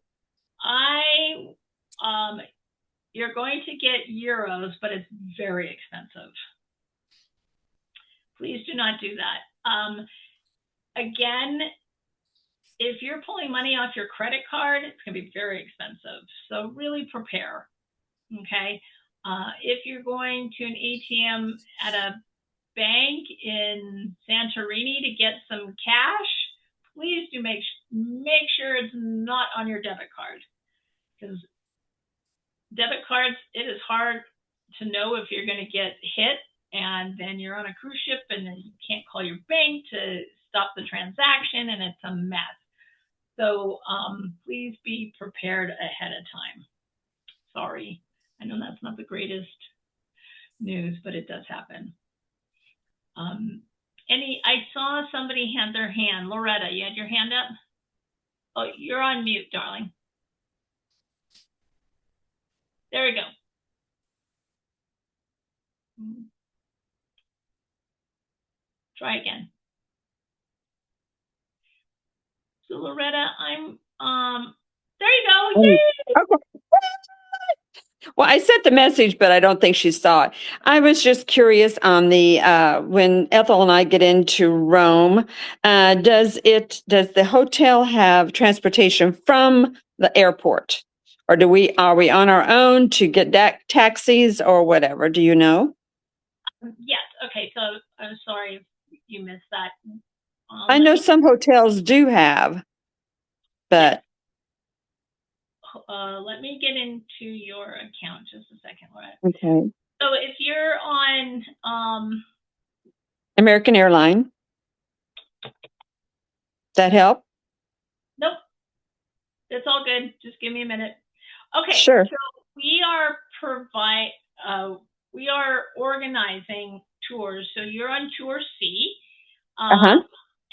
you're going to get euros, but it's very expensive. Please do not do that. Again, if you're pulling money off your credit card, it's going to be very expensive. So really prepare, okay? If you're going to an ATM at a bank in Santorini to get some cash, please do make make sure it's not on your debit card, because debit cards, it is hard to know if you're going to get hit, and then you're on a cruise ship and then you can't call your bank to stop the transaction, and it's a mess. So please be prepared ahead of time. Sorry, I know that's not the greatest news, but it does happen. I saw somebody had their hand. Loretta, you had your hand up? Oh, you're on mute, darling. There we go. Try again. So Loretta, there you go. Yay! Okay. Well, I sent the message, but I don't think she saw it. I was just curious on the when Ethel and I get into Rome, does the hotel have transportation from the airport, or are we on our own to get taxis or whatever? Do you know? Yes. Okay. So I'm sorry if you missed that. I know some hotels do have, but. Let me get into your account just a second, Loretta. Okay. So if you're on American Airline, that help? Nope. It's all good. Just give me a minute. Okay. Sure. So we are organizing tours. So you're on Tour C.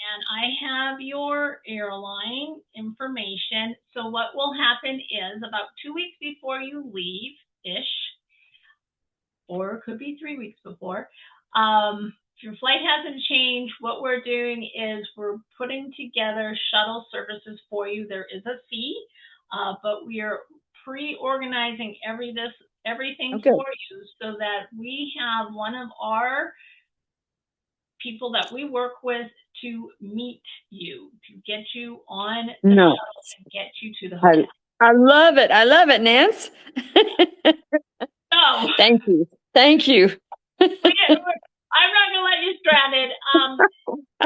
And I have your airline information. So what will happen is about 2 weeks before you leave-ish, or it could be 3 weeks before, if your flight hasn't changed, what we're doing is we're putting together shuttle services for you. There is a fee, but we are pre-organizing everything for you so that we have one of our people that we work with to meet you, to get you on the shuttle and get you to the hotel. I love it. I love it, Nance. So thank you. Thank you. I'm not gonna let you stranded.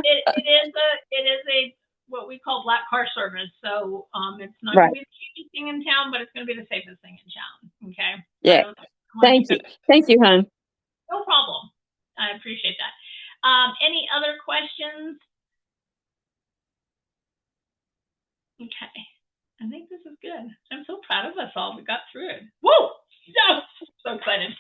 It is a what we call black car service. So it's not gonna be the cheapest thing in town, but it's gonna be the safest thing in town. Okay. Yeah. Thank you. Thank you, hon. No problem. I appreciate that. Any other questions? Okay. I think this is good. I'm so proud of us all. We got through it. Woo! So excited.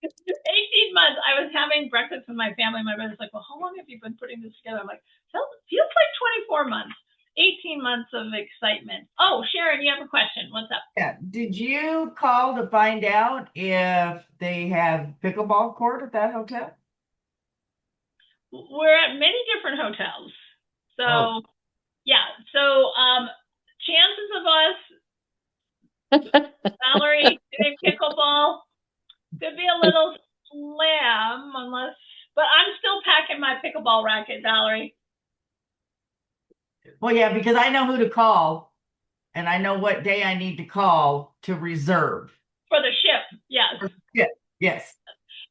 18 months. I was having breakfast with my family. My brother's like, well, how long have you been putting this together? I'm like, feels like 24 months. 18 months of excitement. Oh, Sharon, you have a question. What's up? Yeah. Did you call to find out if they have pickleball court at that hotel? We're at many different hotels. So, yeah. So, chances of us, Valerie, doing pickleball could be a little slim but I'm still packing my pickleball racket, Valerie. Well, yeah, because I know who to call and I know what day I need to call to reserve. For the ship, yes. Yes.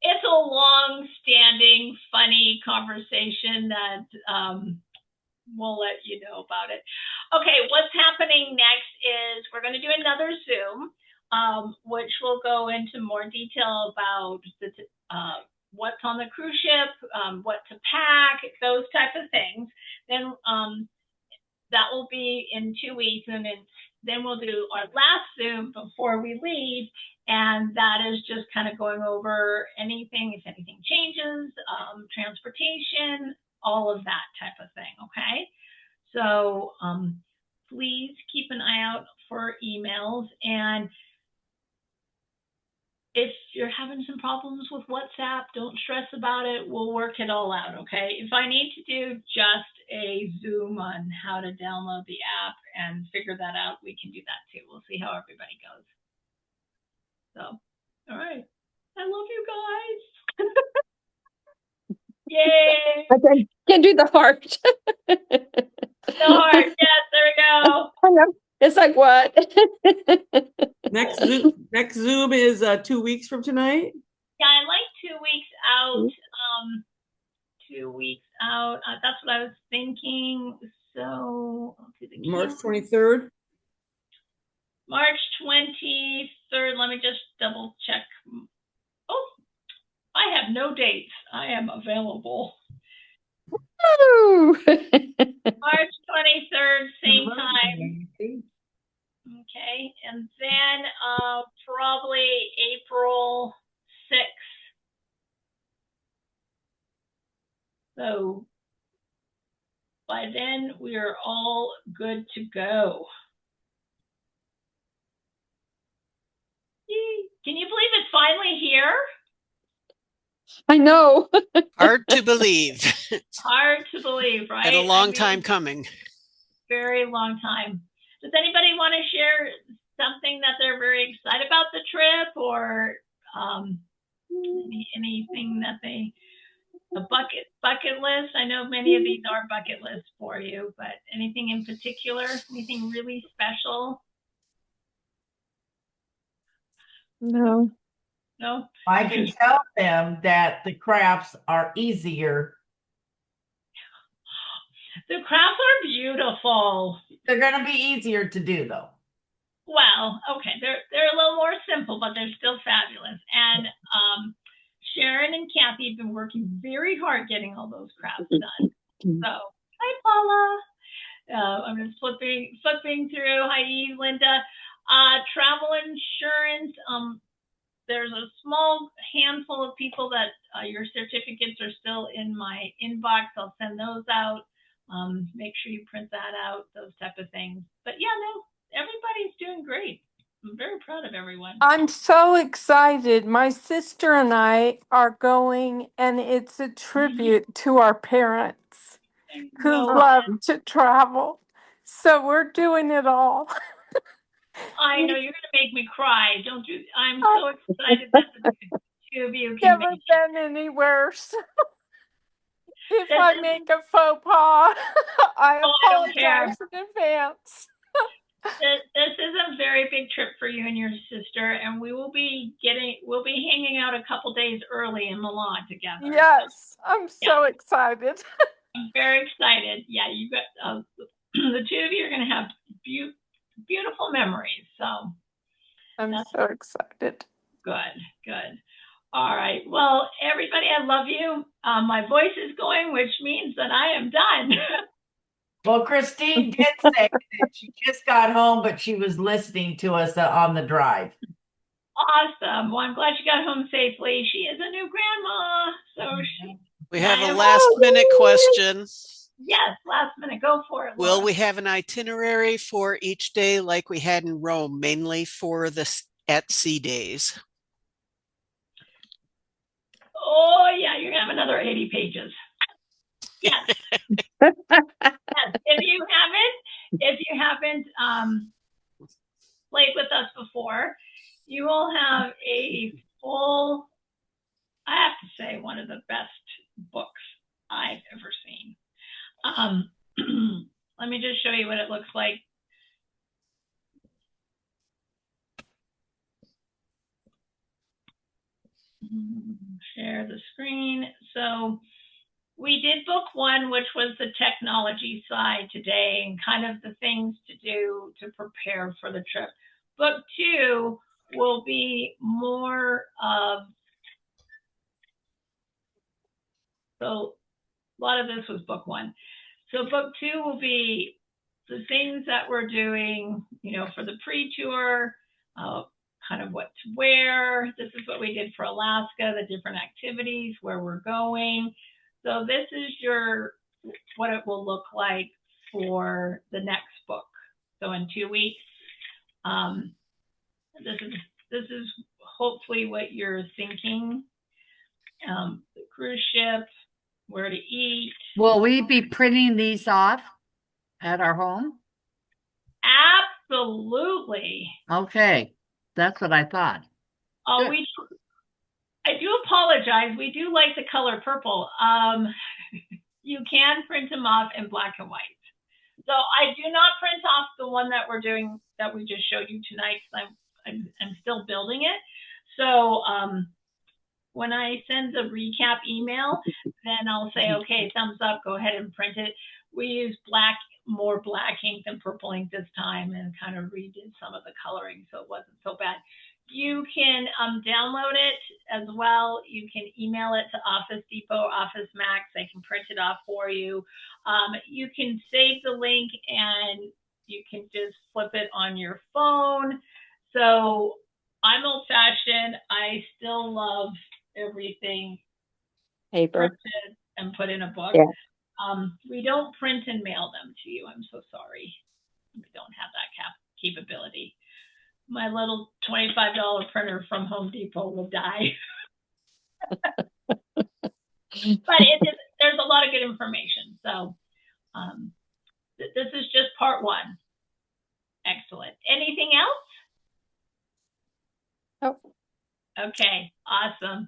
It's a long-standing, funny conversation that we'll let you know about it. Okay, what's happening next is we're going to do another Zoom, which will go into more detail about what's on the cruise ship, what to pack, those types of things. Then that will be in 2 weeks, and then we'll do our last Zoom before we leave, and that is just kind of going over if anything changes, transportation, all of that type of thing, okay? So please keep an eye out for emails, and if you're having some problems with WhatsApp, don't stress about it. We'll work it all out, okay? If I need to do just a Zoom on how to download the app and figure that out, we can do that too. We'll see how everybody goes. So, all right. I love you guys. Yay! I can do the heart. The heart, yes, there we go. I know. It's like what? Next Zoom is 2 weeks from tonight. Yeah, I like 2 weeks out. 2 weeks out. That's what I was thinking. So I'll do the March calendar. 23rd? March 23rd. Let me just double check. Oh, I have no dates. I am available. Woo! March 23rd, same time. Okay, and then probably April 6th. So by then we are all good to go. Yay. Can you believe it's finally here? I know. Hard to believe. Hard to believe, right? Been a long time coming. Very long time. Does anybody want to share something that they're very excited about the trip, or anything that a bucket list? I know many of these are bucket lists for you, but anything in particular? Anything really special? No. No? I can tell them that the crafts are easier. The crafts are beautiful. They're going to be easier to do, though. Well, okay, they're a little more simple, but they're still fabulous. And Sharon and Kathy have been working very hard getting all those crafts done. So, hi Paula. I'm just flipping through. Hi Eve, Linda. Travel insurance. There's a small handful of people that your certificates are still in my inbox. I'll send those out. Make sure you print that out. Those type of things. But yeah, no. Everybody's doing great. I'm very proud of everyone. I'm so excited. My sister and I are going, and it's a tribute to our parents who love to travel. So we're doing it all. I know you're going to make me cry. Don't you? I'm so excited that the two of you can Never make been anywhere. So if I make a faux pas, I don't care. apologize in advance. This is a very big trip for you and your sister, and we'll be hanging out a couple days early in Milan together. Yes, I'm so excited. I'm very excited. Yeah, you got the two of you are going to have beautiful memories. So I'm so excited. Good. All right. Well, everybody, I love you. My voice is going, which means that I am done. Well, Christine did say that she just got home, but she was listening to us on the drive. Awesome. Well, I'm glad she got home safely. She is a new grandma. So we have a last minute question. Yes, last minute. Go for it. Will we have an itinerary for each day like we had in Rome, mainly for the at-sea days? Oh, yeah. You're going to have another 80 pages. Yes. Yes. If you haven't played with us before, you will have a full, I have to say, one of the best books I've ever seen. Let me just show you what it looks like. Share the screen. So we did book one, which was the technology side today and kind of the things to do to prepare for the trip. Book two will be more of, so a lot of this was book one. So book two will be the things that we're doing, for the pre-tour, kind of what to wear. This is what we did for Alaska, the different activities, where we're going. So this is what it will look like for the next book. So in 2 weeks, this is hopefully what you're thinking. The cruise ship, where to eat. Will we be printing these off at our home? Absolutely. Okay, that's what I thought. I do apologize. We do like the color purple. You can print them off in black and white. So I do not print off the one that we're doing that we just showed you tonight, because I'm still building it. So when I send the recap email, then I'll say, okay, thumbs up, go ahead and print it. We use more black ink than purple ink this time, and kind of redid some of the coloring, so it wasn't so bad. You can download it as well. You can email it to Office Depot, Office Max. They can print it off for you. You can save the link and you can just flip it on your phone. So I'm old fashioned. I still love everything Paper. printed and put in a book. Yeah. We don't print and mail them to you. I'm so sorry. We don't have that capability. My little $25 printer from Home Depot will die. But there's a lot of good information. So this is just part one. Excellent. Anything else? Oh. Okay, awesome.